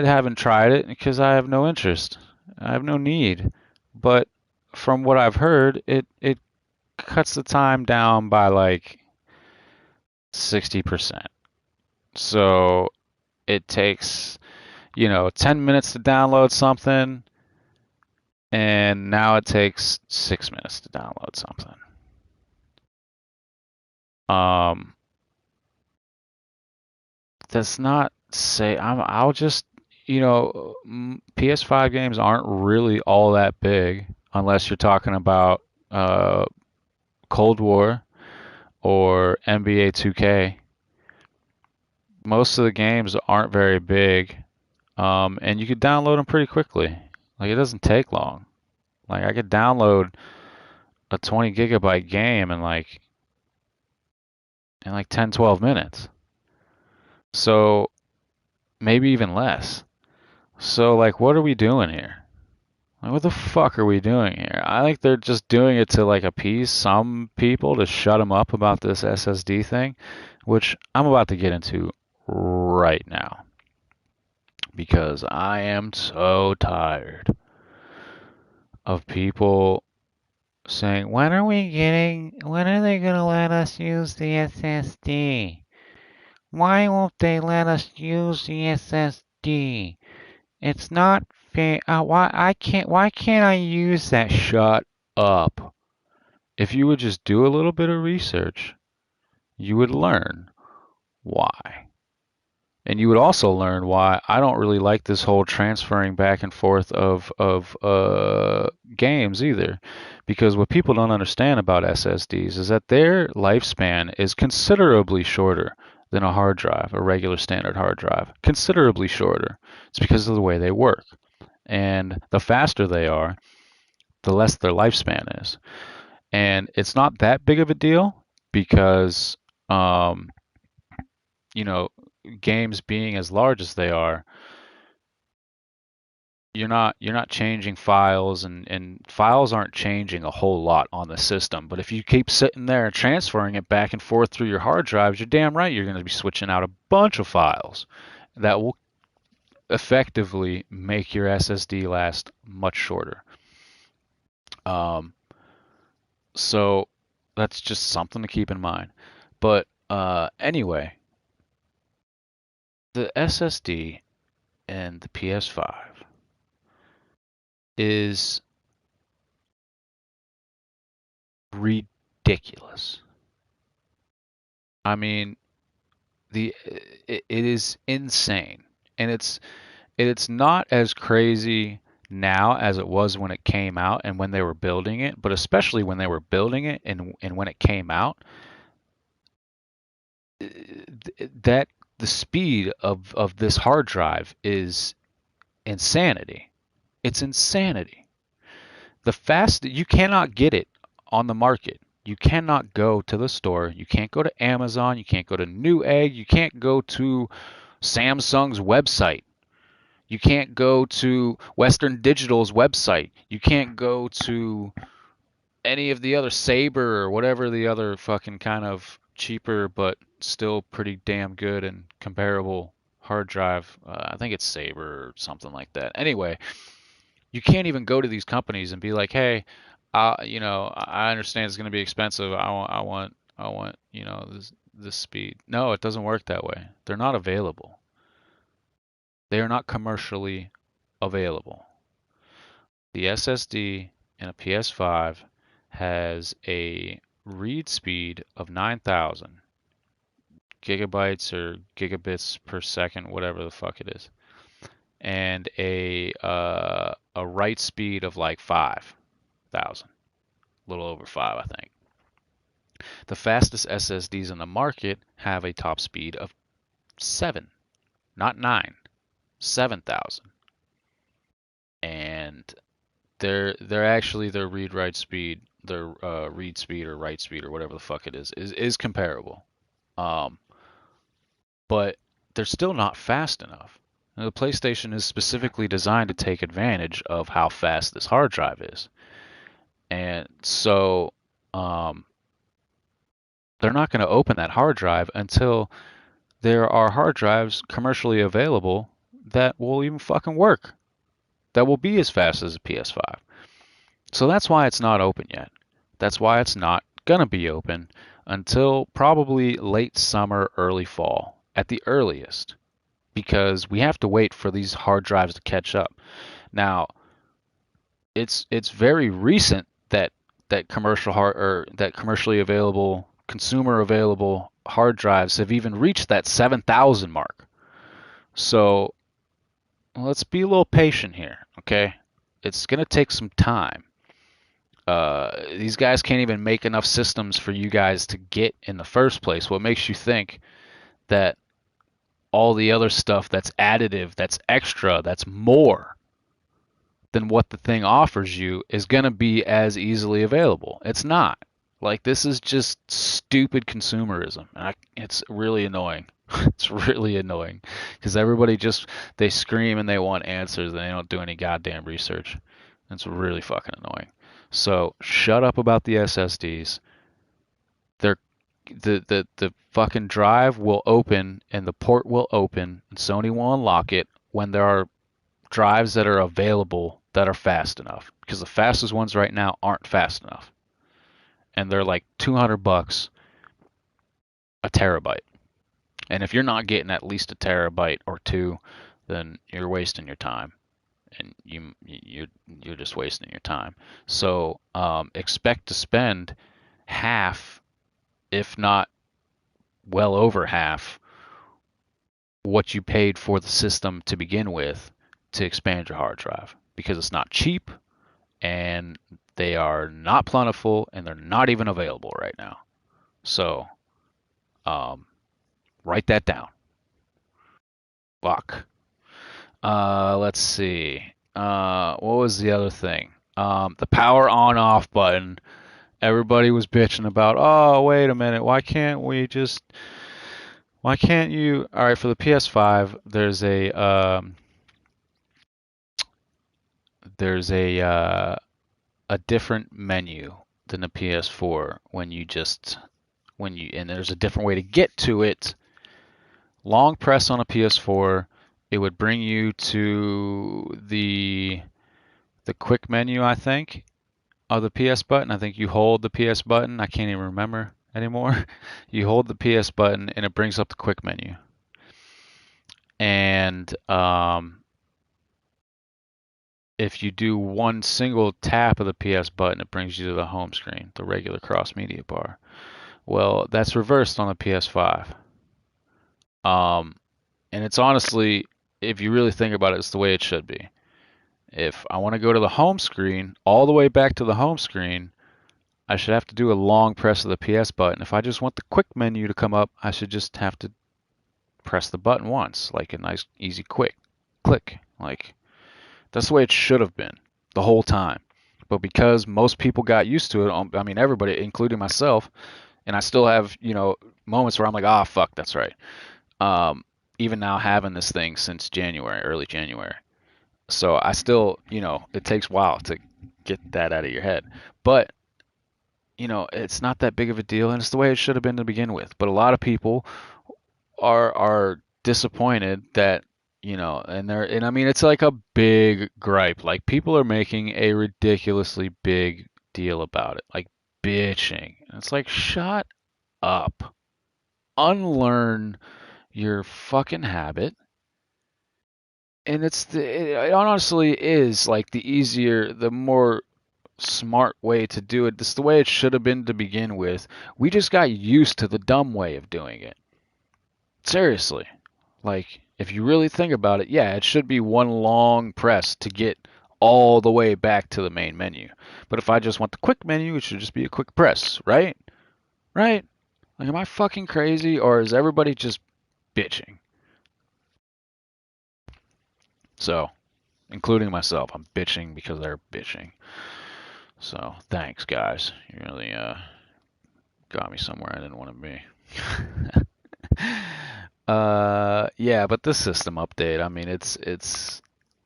S1: haven't tried it because I have no interest. I have no need. But from what I've heard, it cuts the time down by like 60%. So it takes, 10 minutes to download something, and now it takes 6 minutes to download something. that's not say I'll just PS5 games aren't really all that big unless you're talking about uh, Cold War or NBA 2K. Most of the games aren't very big, and you could download them pretty quickly. Like it doesn't take long. Like I could download a 20 gigabyte game in like 10, 12 minutes. So maybe even less. So like what are we doing here? Like, what the fuck are we doing here? I think they're just doing it to like appease some people to shut them up about this SSD thing, which I'm about to get into right now because I am so tired of people saying, when are they going to let us use the SSD? Why won't they let us use the SSD? It's not fair. Why can't I use that? Shut up. If you would just do a little bit of research, you would learn why. And you would also learn why I don't really like this whole transferring back and forth of games either. Because what people don't understand about SSDs is that their lifespan is considerably shorter than a hard drive, a regular standard hard drive. Considerably shorter. It's because of the way they work. And the faster they are, the less their lifespan is. And it's not that big of a deal because, um, you know, games being as large as they are, you're not changing files and files aren't changing a whole lot on the system. But if you keep sitting there and transferring it back and forth through your hard drives, you're damn right you're going to be switching out a bunch of files that will effectively make your SSD last much shorter. Um, so that's just something to keep in mind. But anyway, the SSD and the PS5 is ridiculous. I mean, it is insane, and it's not as crazy now as it was when it came out and when they were building it, but especially when they were building it and when it came out, that the speed of this hard drive is insanity. It's insanity. The fast you cannot get it on the market. You cannot go to the store. You can't go to Amazon. You can't go to Newegg. You can't go to Samsung's website. You can't go to Western Digital's website. You can't go to any of the other Saber or whatever the other fucking kind of cheaper but still pretty damn good and comparable hard drive. I think it's Saber or something like that. Anyway, you can't even go to these companies and be like, hey, I understand it's going to be expensive. I want, this speed. No, it doesn't work that way. They're not available. They are not commercially available. The SSD in a PS5 has a read speed of 9,000 gigabytes or gigabits per second, whatever the fuck it is, and a write speed of like 5,000, a little over 5, I think. The fastest SSDs in the market have a top speed of 7, not 9, 7,000. And they're actually their read write speed, their read speed or write speed or whatever the fuck it is comparable. Um, but they're still not fast enough. Now, the PlayStation is specifically designed to take advantage of how fast this hard drive is, and so um, they're not going to open that hard drive until there are hard drives commercially available that will even fucking work, that will be as fast as a PS5. So that's why it's not open yet. That's why it's not going to be open until probably late summer, early fall at the earliest, because we have to wait for these hard drives to catch up. Now, it's very recent that commercially available, consumer available hard drives have even reached that 7,000 mark. So let's be a little patient here, okay? It's gonna take some time. These guys can't even make enough systems for you guys to get in the first place. What makes you think that all the other stuff that's additive, that's extra, that's more than what the thing offers you is going to be as easily available? It's not. Like, this is just stupid consumerism. It's really annoying. It's really annoying because everybody just, they scream and they want answers and they don't do any goddamn research. It's really fucking annoying. So shut up about the SSDs. They're the fucking drive will open and the port will open and Sony will unlock it when there are drives that are available that are fast enough, because the fastest ones right now aren't fast enough, and they're like $200 a terabyte. And if you're not getting at least a terabyte or two, then you're wasting your time, and you're just wasting your time. So expect to spend half, if not well over half, what you paid for the system to begin with to expand your hard drive, because it's not cheap and they are not plentiful and they're not even available right now. So um, write that down. Fuck. Let's see. What was the other thing? The power on off button. Everybody was bitching about, oh, wait a minute, why can't you, all right, for the PS5, there's a different menu than the PS4 and there's a different way to get to it. Long press on a PS4, it would bring you to the quick menu, I think, of the PS button. I think you hold the PS button. I can't even remember anymore. You hold the PS button and it brings up the quick menu. And if you do one single tap of the PS button, it brings you to the home screen, the regular cross media bar. Well, that's reversed on the PS5. Um, and it's honestly, if you really think about it, it's the way it should be. If I want to go to the home screen, all the way back to the home screen, I should have to do a long press of the PS button. If I just want the quick menu to come up, I should just have to press the button once, like a nice, easy, quick click. Like, that's the way it should have been the whole time. But because most people got used to it, I mean, everybody, including myself, and I still have, moments where I'm like, ah, fuck, that's right. Even now having this thing since January, early January. So I still, it takes a while to get that out of your head. But, it's not that big of a deal, and it's the way it should have been to begin with. But a lot of people are disappointed that, and I mean, it's like a big gripe. Like, people are making a ridiculously big deal about it, like bitching. And it's like, shut up. Unlearn your fucking habit. And it honestly is like the easier, the more smart way to do it. This is the way it should have been to begin with. We just got used to the dumb way of doing it. Seriously. Like, if you really think about it, yeah, it should be one long press to get all the way back to the main menu. But if I just want the quick menu, it should just be a quick press, right? Right? Like, am I fucking crazy, or is everybody just bitching? So, including myself, I'm bitching because they're bitching. So, thanks, guys. You really got me somewhere I didn't want to be. Yeah, but this system update, I mean, I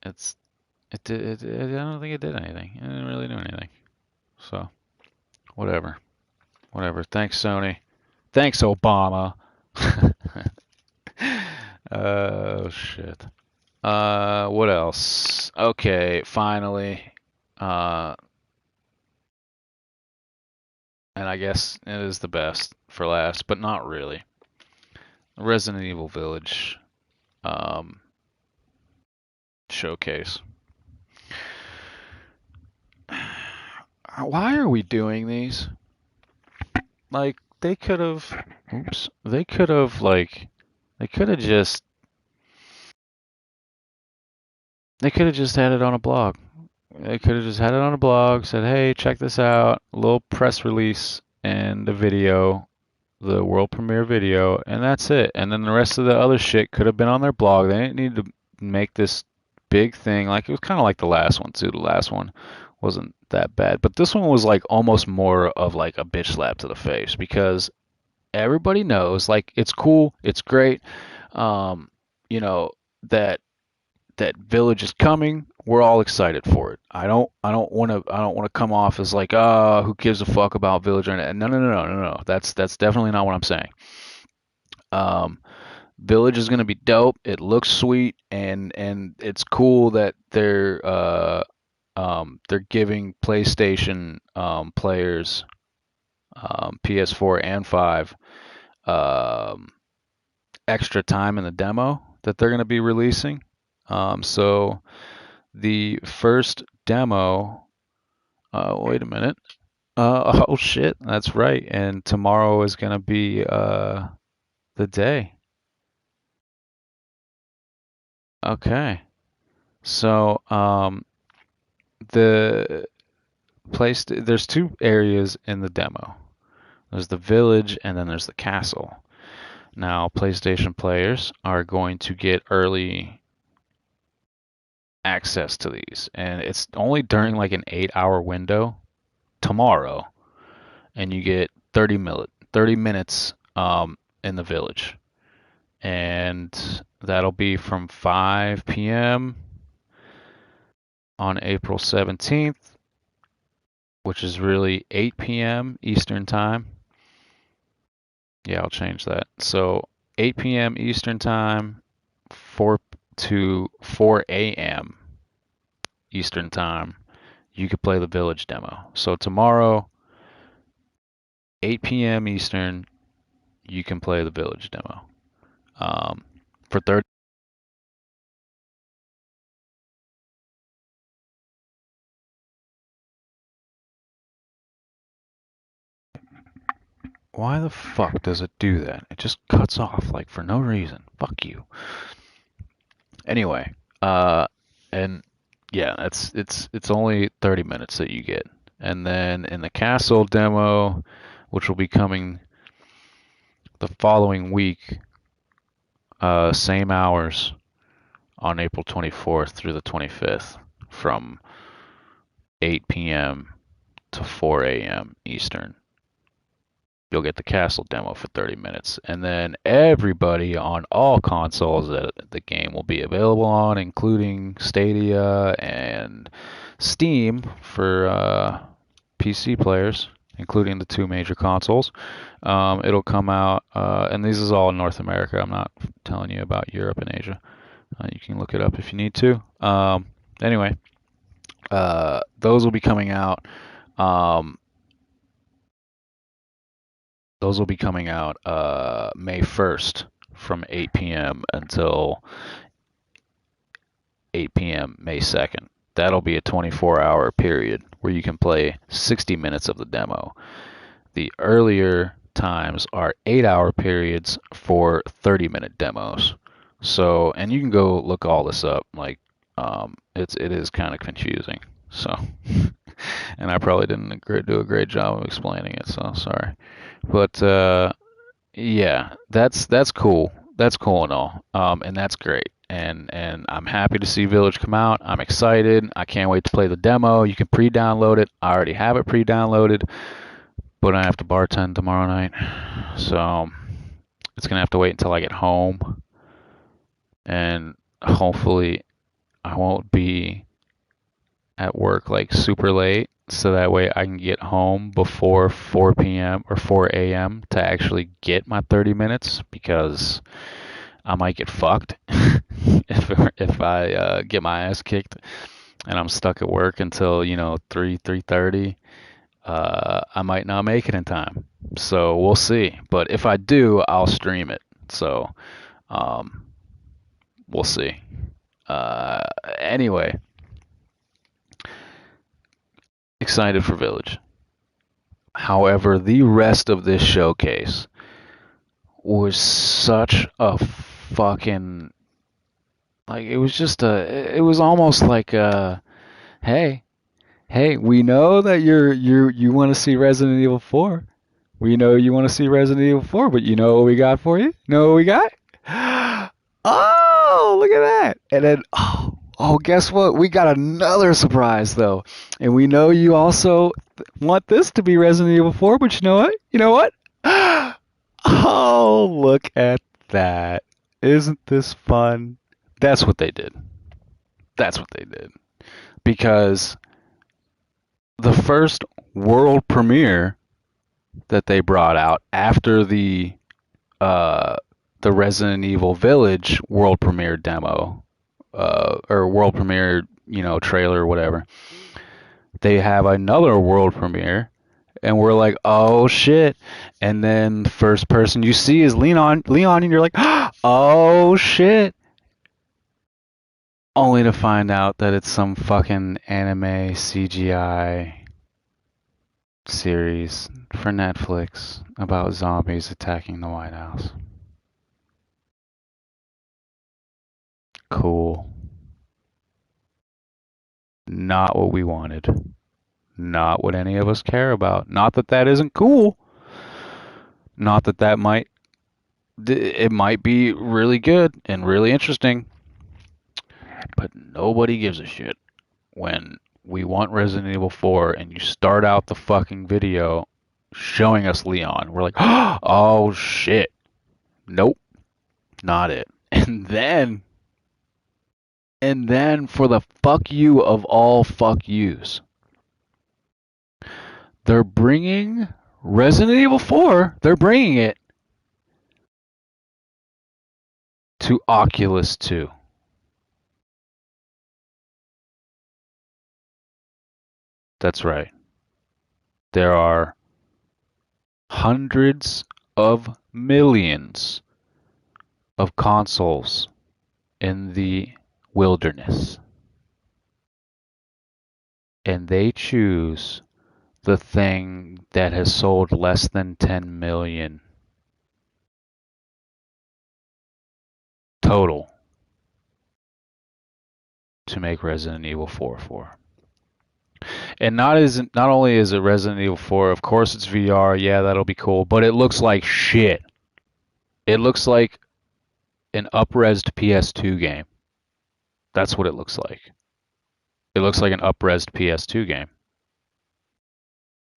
S1: don't think it did anything. It didn't really do anything. So, whatever. Whatever. Thanks, Sony. Thanks, Obama. Oh, shit. What else? Okay, finally. Uh, and I guess it is the best for last, but not really. Resident Evil Village um, showcase. Why are we doing these? Like, they could have, oops, they could have like, they could have just, they could have just had it on a blog. They could have just had it on a blog, said, "Hey, check this out," a little press release and the video, the world premiere video, and that's it. And then the rest of the other shit could have been on their blog. They didn't need to make this big thing. Like it was kind of like the last one too. The last one wasn't that bad, but this one was like almost more of like a bitch slap to the face because everybody knows like it's cool, it's great, um, you know that Village is coming. We're all excited for it. I don't want to come off as like, who gives a fuck about Village right now? No. That's definitely not what I'm saying. Um, Village is gonna be dope. It looks sweet, and it's cool that they're giving PlayStation players PS4 and 5 um, extra time in the demo that they're gonna be releasing. So the first demo. Wait a minute. Oh shit, that's right. And tomorrow is gonna be the day. Okay. So the there's two areas in the demo. There's the village and then there's the castle. Now, PlayStation players are going to get early access to these, and it's only during like an 8-hour window tomorrow, and you get 30 minutes in the village. And that'll be from 5 p.m. on April 17th, which is really 8 p.m. Eastern Time. Yeah, I'll change that. So 8 p.m. Eastern Time, 4 to 4 a.m. Eastern Time, you could play the Village demo. So tomorrow, 8 p.m. Eastern, you can play the Village demo. For 30. Why the fuck does it do that? It just cuts off like for no reason. Fuck you. Anyway, and yeah, it's only 30 minutes that you get. And then in the castle demo, which will be coming the following week, same hours on April 24th through the 25th from 8 p.m. to 4 a.m. Eastern. You'll get the castle demo for 30 minutes. And then everybody on all consoles that the game will be available on, including Stadia and Steam for PC players, including the two major consoles. It'll come out, and this is all in North America. I'm not telling you about Europe and Asia. You can look it up if you need to. Anyway, those will be coming out. Um, Those will be coming out May 1st from 8 p.m. until 8 p.m. May 2nd. That'll be a 24-hour period where you can play 60 minutes of the demo. The earlier times are 8-hour periods for 30-minute demos. So, and you can go look all this up. Like, it is kind of confusing. So, and I probably didn't do a great job of explaining it. So sorry. But yeah, that's cool. That's cool and all. And that's great. And I'm happy to see Village come out. I'm excited. I can't wait to play the demo. You can pre-download it. I already have it pre-downloaded, but I have to bartend tomorrow night. So it's gonna have to wait until I get home. And hopefully I won't be at work like super late, so that way I can get home before 4 p.m. or 4 a.m. to actually get my 30 minutes because I might get fucked if I get my ass kicked and I'm stuck at work until 3:30. I might not make it in time, so we'll see. But if I do, I'll stream it. So um, we'll see. Anyway, excited for Village. However, the rest of this showcase was such a fucking like it was just it was almost like hey, we know that you want to see Resident Evil 4. We know you want to see Resident Evil 4, but you know what we got for you? Know what we got? Oh, look at that. And then guess what? We got another surprise though. And we know you also want this to be Resident Evil 4, but you know what? You know what? Oh, look at that. Isn't this fun? That's what they did. That's what they did. Because the first world premiere that they brought out after the Resident Evil Village world premiere demo, or world premiere, trailer or whatever, they have another world premiere, and we're like, oh shit! And then the first person you see is Leon, and you're like, oh shit! Only to find out that it's some fucking anime CGI series for Netflix about zombies attacking the White House. Cool. Not what we wanted. Not what any of us care about. Not that that isn't cool. Not that that might it might be really good and really interesting. But nobody gives a shit when we want Resident Evil 4 and you start out the fucking video showing us Leon. We're like, oh shit. Nope. Not it. And then for the fuck you of all fuck yous, they're bringing Resident Evil 4, they're bringing it to Oculus 2. That's right. There are hundreds of millions of consoles in the wilderness. And they choose the thing that has sold less than 10 million total to make Resident Evil 4 for. And not only is it Resident Evil 4, of course it's VR, yeah, that'll be cool, but it looks like shit. It looks like an up-resed PS2 game. That's what it looks like. It looks like an up-resed PS2 game.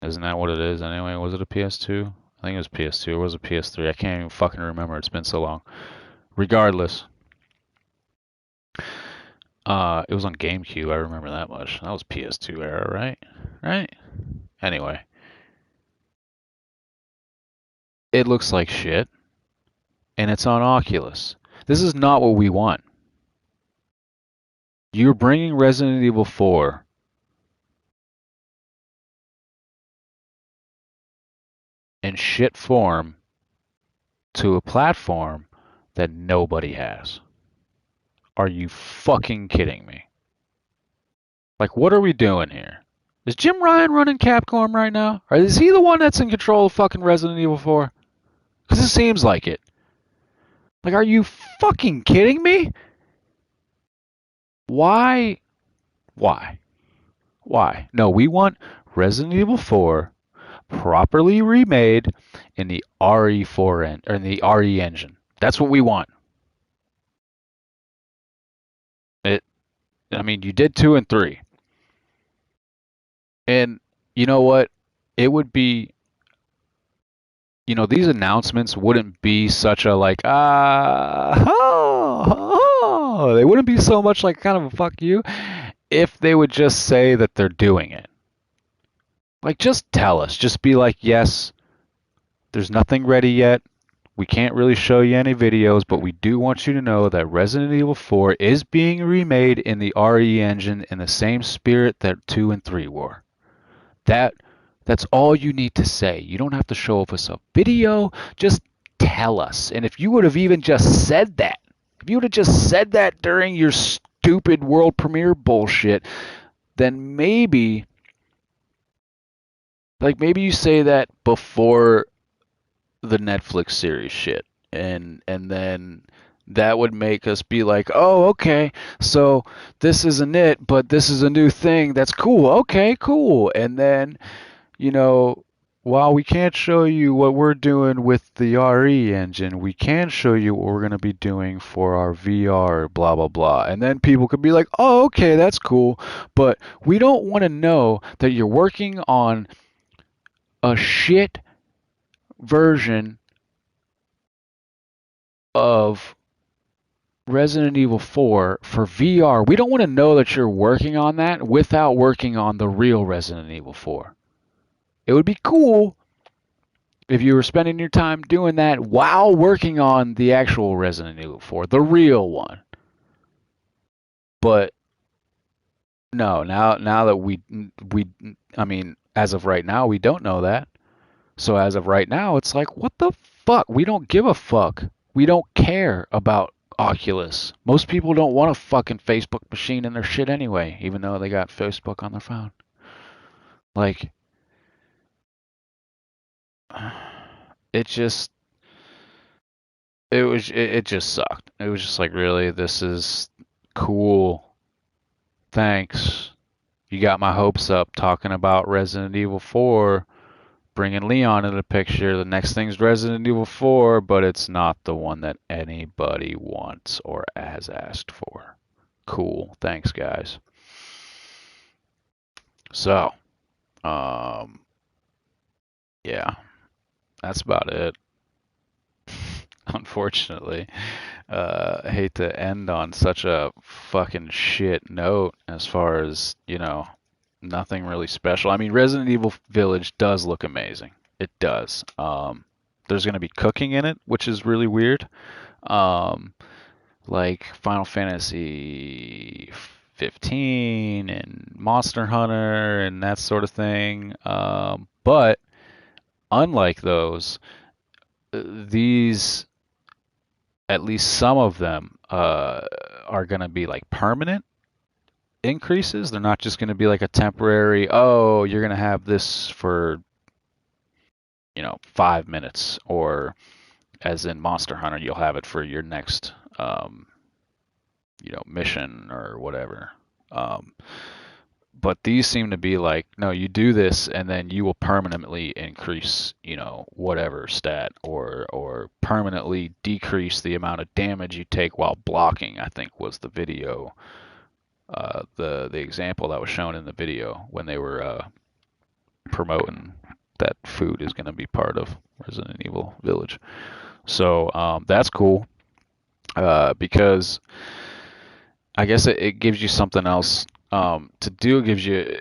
S1: Isn't that what it is anyway? Was it a PS2? I think it was PS2. Or was it PS3? I can't even fucking remember. It's been so long. Regardless, it was on GameCube. I remember that much. That was PS2 era, right? Right? Anyway. It looks like shit. And it's on Oculus. This is not what we want. You're bringing Resident Evil 4 in shit form to a platform that nobody has. Are you fucking kidding me? Like, what are we doing here? Is Jim Ryan running Capcom right now? Or is he the one that's in control of fucking Resident Evil 4? Because it seems like it. Like, are you fucking kidding me? Why? No, we want Resident Evil 4 properly remade in the RE4 or in the RE engine. That's what we want. I mean, you did 2 and 3. And you know what? It would be, these announcements wouldn't be such a like, they wouldn't be so much like kind of a fuck you if they would just say that they're doing it. Like, just tell us. Just be like, yes, there's nothing ready yet. We can't really show you any videos, but we do want you to know that Resident Evil 4 is being remade in the RE engine in the same spirit that 2 and 3 were. That's all you need to say. You don't have to show us a video. Just tell us. And if you would have even just said that, during your stupid world premiere bullshit, then maybe Like maybe you say that before the Netflix series shit, and then that would make us be like, oh, okay, so this isn't it, but this is a new thing. That's cool. Okay, cool. And then you know, while we can't show you what we're doing with the RE engine, we can show you what we're going to be doing for our VR, blah, blah, blah. And then people could be like, oh, okay, that's cool. But we don't want to know that you're working on a shit version of Resident Evil 4 for VR. We don't want to know that you're working on that without working on the real Resident Evil 4. It would be cool if you were spending your time doing that while working on the actual Resident Evil 4, the real one. But no, now that we I mean, as of right now, we don't know that. So as of right now, it's like, what the fuck? We don't give a fuck. We don't care about Oculus. Most people don't want a fucking Facebook machine in their shit anyway, even though they got Facebook on their phone. Like, it just it just sucked. It was just like, really, this is cool. Thanks. You got my hopes up talking about Resident Evil 4, bringing Leon into the picture. The next thing's Resident Evil 4, but it's not the one that anybody wants or has asked for. Cool. Thanks, guys. So, um, yeah, that's about it. Unfortunately, I hate to end on such a fucking shit note as far as, nothing really special. I mean, Resident Evil Village does look amazing. It does. There's going to be cooking in it, which is really weird. Um, like Final Fantasy 15 and Monster Hunter and that sort of thing. But unlike those, these, at least some of them, are going to be like permanent increases. They're not just going to be like a temporary, oh, you're going to have this for, 5 minutes, or as in Monster Hunter, you'll have it for your next, mission or whatever. Um, but these seem to be like, no, you do this and then you will permanently increase, whatever stat, or permanently decrease the amount of damage you take while blocking, I think was the video, the example that was shown in the video when they were promoting that food is going to be part of Resident Evil Village. So that's cool, because I guess it gives you something else to do. It gives you,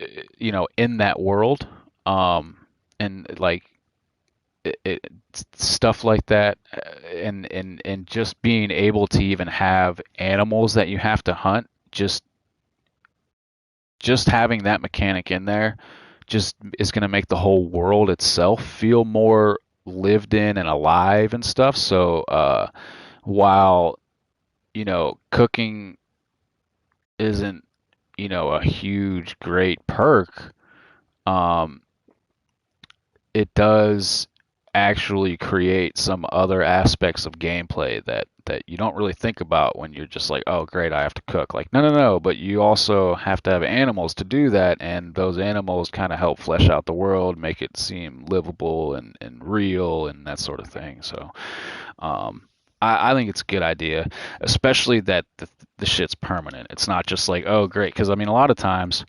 S1: in that world, and like stuff like that, and just being able to even have animals that you have to hunt. Just having that mechanic in there just is going to make the whole world itself feel more lived in and alive and stuff. So while cooking isn't a huge great perk, um, it does actually create some other aspects of gameplay that you don't really think about when you're just like, oh great, I have to cook. Like, no, no, no, but you also have to have animals to do that, and those animals kind of help flesh out the world, make it seem livable and real and that sort of thing. So I think it's a good idea, especially that the shit's permanent. It's not just like, oh great, because I mean, a lot of times,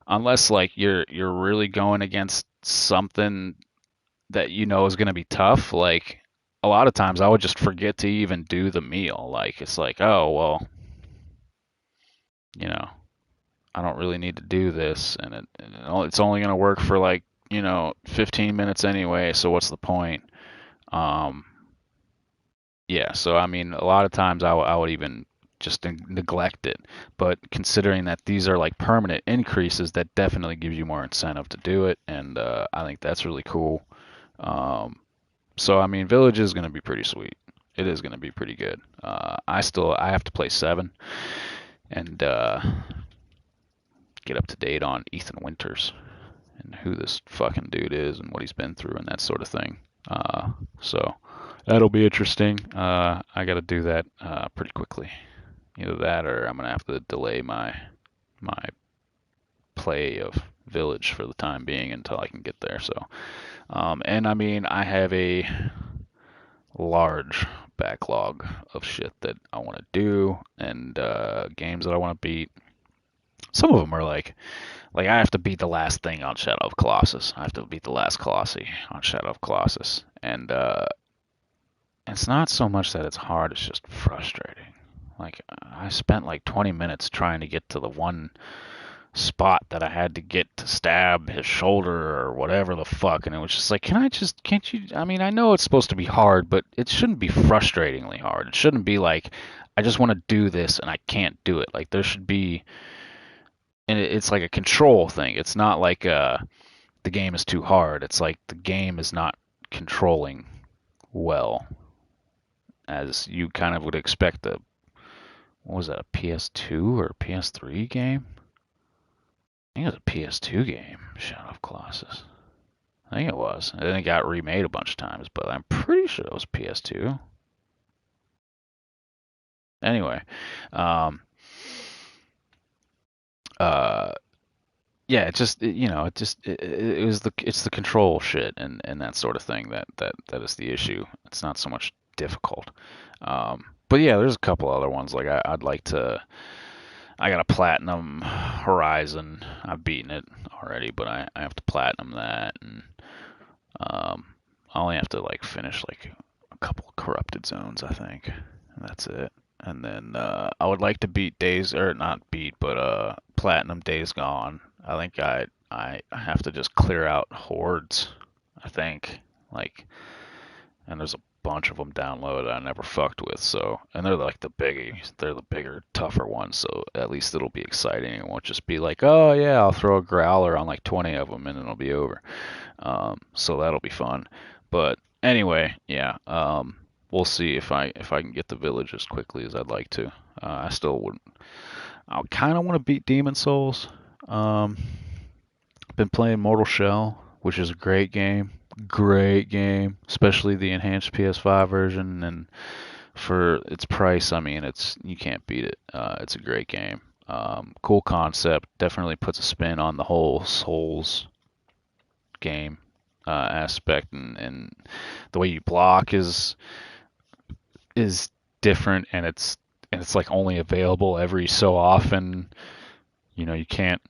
S1: unless like you're really going against something that is going to be tough, like a lot of times I would just forget to even do the meal. Like, it's like, oh well, you know I don't really need to do this, and it's only going to work for like 15 minutes anyway, so what's the point? um yeah, so I mean, a lot of times I would even just neglect it. But considering that these are like permanent increases, that definitely gives you more incentive to do it, and I think that's really cool. Um So I mean, Village is going to be pretty sweet. It is going to be pretty good. I have to play 7 and get up to date on Ethan Winters and who this fucking dude is and what he's been through and that sort of thing. So that'll be interesting. I got to do that pretty quickly. Either that or I'm gonna have to delay my play of Village for the time being until I can get there. So, and I mean, I have a large backlog of shit that I want to do and games that I want to beat. Some of them are like I have to beat the last thing on Shadow of Colossus. I have to beat the last Colossi on Shadow of Colossus, and it's not so much that it's hard; it's just frustrating. Like I spent like 20 minutes trying to get to the one spot that I had to get to stab his shoulder or whatever the fuck, and it was just like, can't you, I mean, I know it's supposed to be hard, but it shouldn't be frustratingly hard. It shouldn't be like, I just want to do this and I can't do it. Like there should be, and it's like a control thing. It's not like the game is too hard. It's like the game is not controlling well, as you kind of would expect what was that, a PS2 or PS3 game? I think it was a PS2 game, Shadow of Colossus. I think it was. And then it got remade a bunch of times, but I'm pretty sure it was PS2. Anyway, yeah, it's the control shit and that sort of thing that is the issue. It's not so much difficult. But yeah, there's a couple other ones like I'd like to. I got a platinum Horizon. I've beaten it already, but I have to platinum that, and I only have to like finish like a couple corrupted zones, I think, and that's it. And then I would like to beat platinum Days Gone. I think I have to just clear out hordes. I think like, and there's a bunch of them downloaded I never fucked with. So, and they're like the biggies. They're the bigger, tougher ones. So at least it'll be exciting. It won't just be like, oh yeah, I'll throw a growler on like 20 of them and it'll be over. So that'll be fun. But anyway, yeah. We'll see if I can get the Village as quickly as I'd like to. I still wouldn't. I kind of want to beat Demon Souls. Been playing Mortal Shell, which is a great game, especially the enhanced PS5 version, and for its price, I mean, you can't beat it. It's a great game. Cool concept. Definitely puts a spin on the whole Souls game aspect, and the way you block is different, and it's like only available every so often. You know, you can't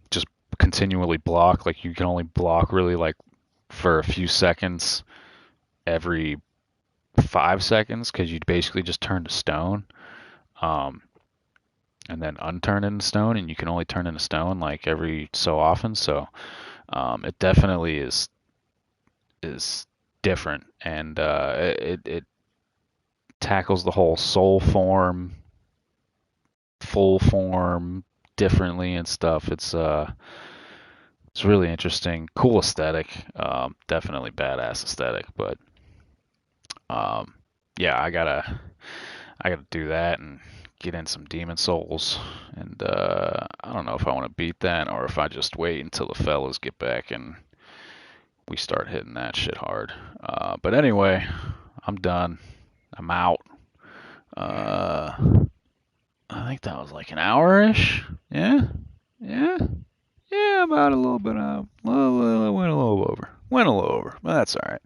S1: just continually block. Like you can only block really like for a few seconds every 5 seconds, because you basically just turn to stone, and then unturn into stone, and you can only turn into stone like every so often. So it definitely is different, and it tackles the whole soul form, full form differently and stuff. It's really interesting, cool aesthetic, definitely badass aesthetic. But yeah, I gotta do that and get in some Demon Souls, and I don't know if I want to beat that or if I just wait until the fellas get back and we start hitting that shit hard. But anyway, I'm done. I'm out. I think that was like an hour-ish. Yeah, about a little bit. Went a little over. But that's all right.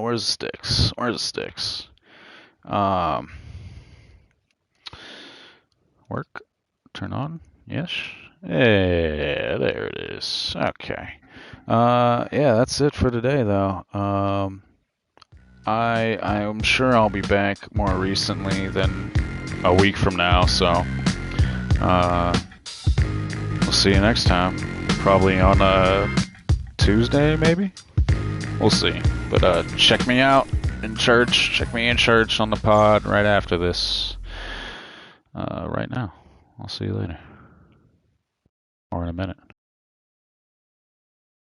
S1: Where's the sticks? Work. Turn on. Yes. Yeah, there it is. Okay. Yeah, that's it for today, though. I'm sure I'll be back more recently than a week from now, so we'll see you next time. Probably on Tuesday, maybe? We'll see. But check me out in church. Check me in church on the pod right after this. Right now. I'll see you later. Or in a minute.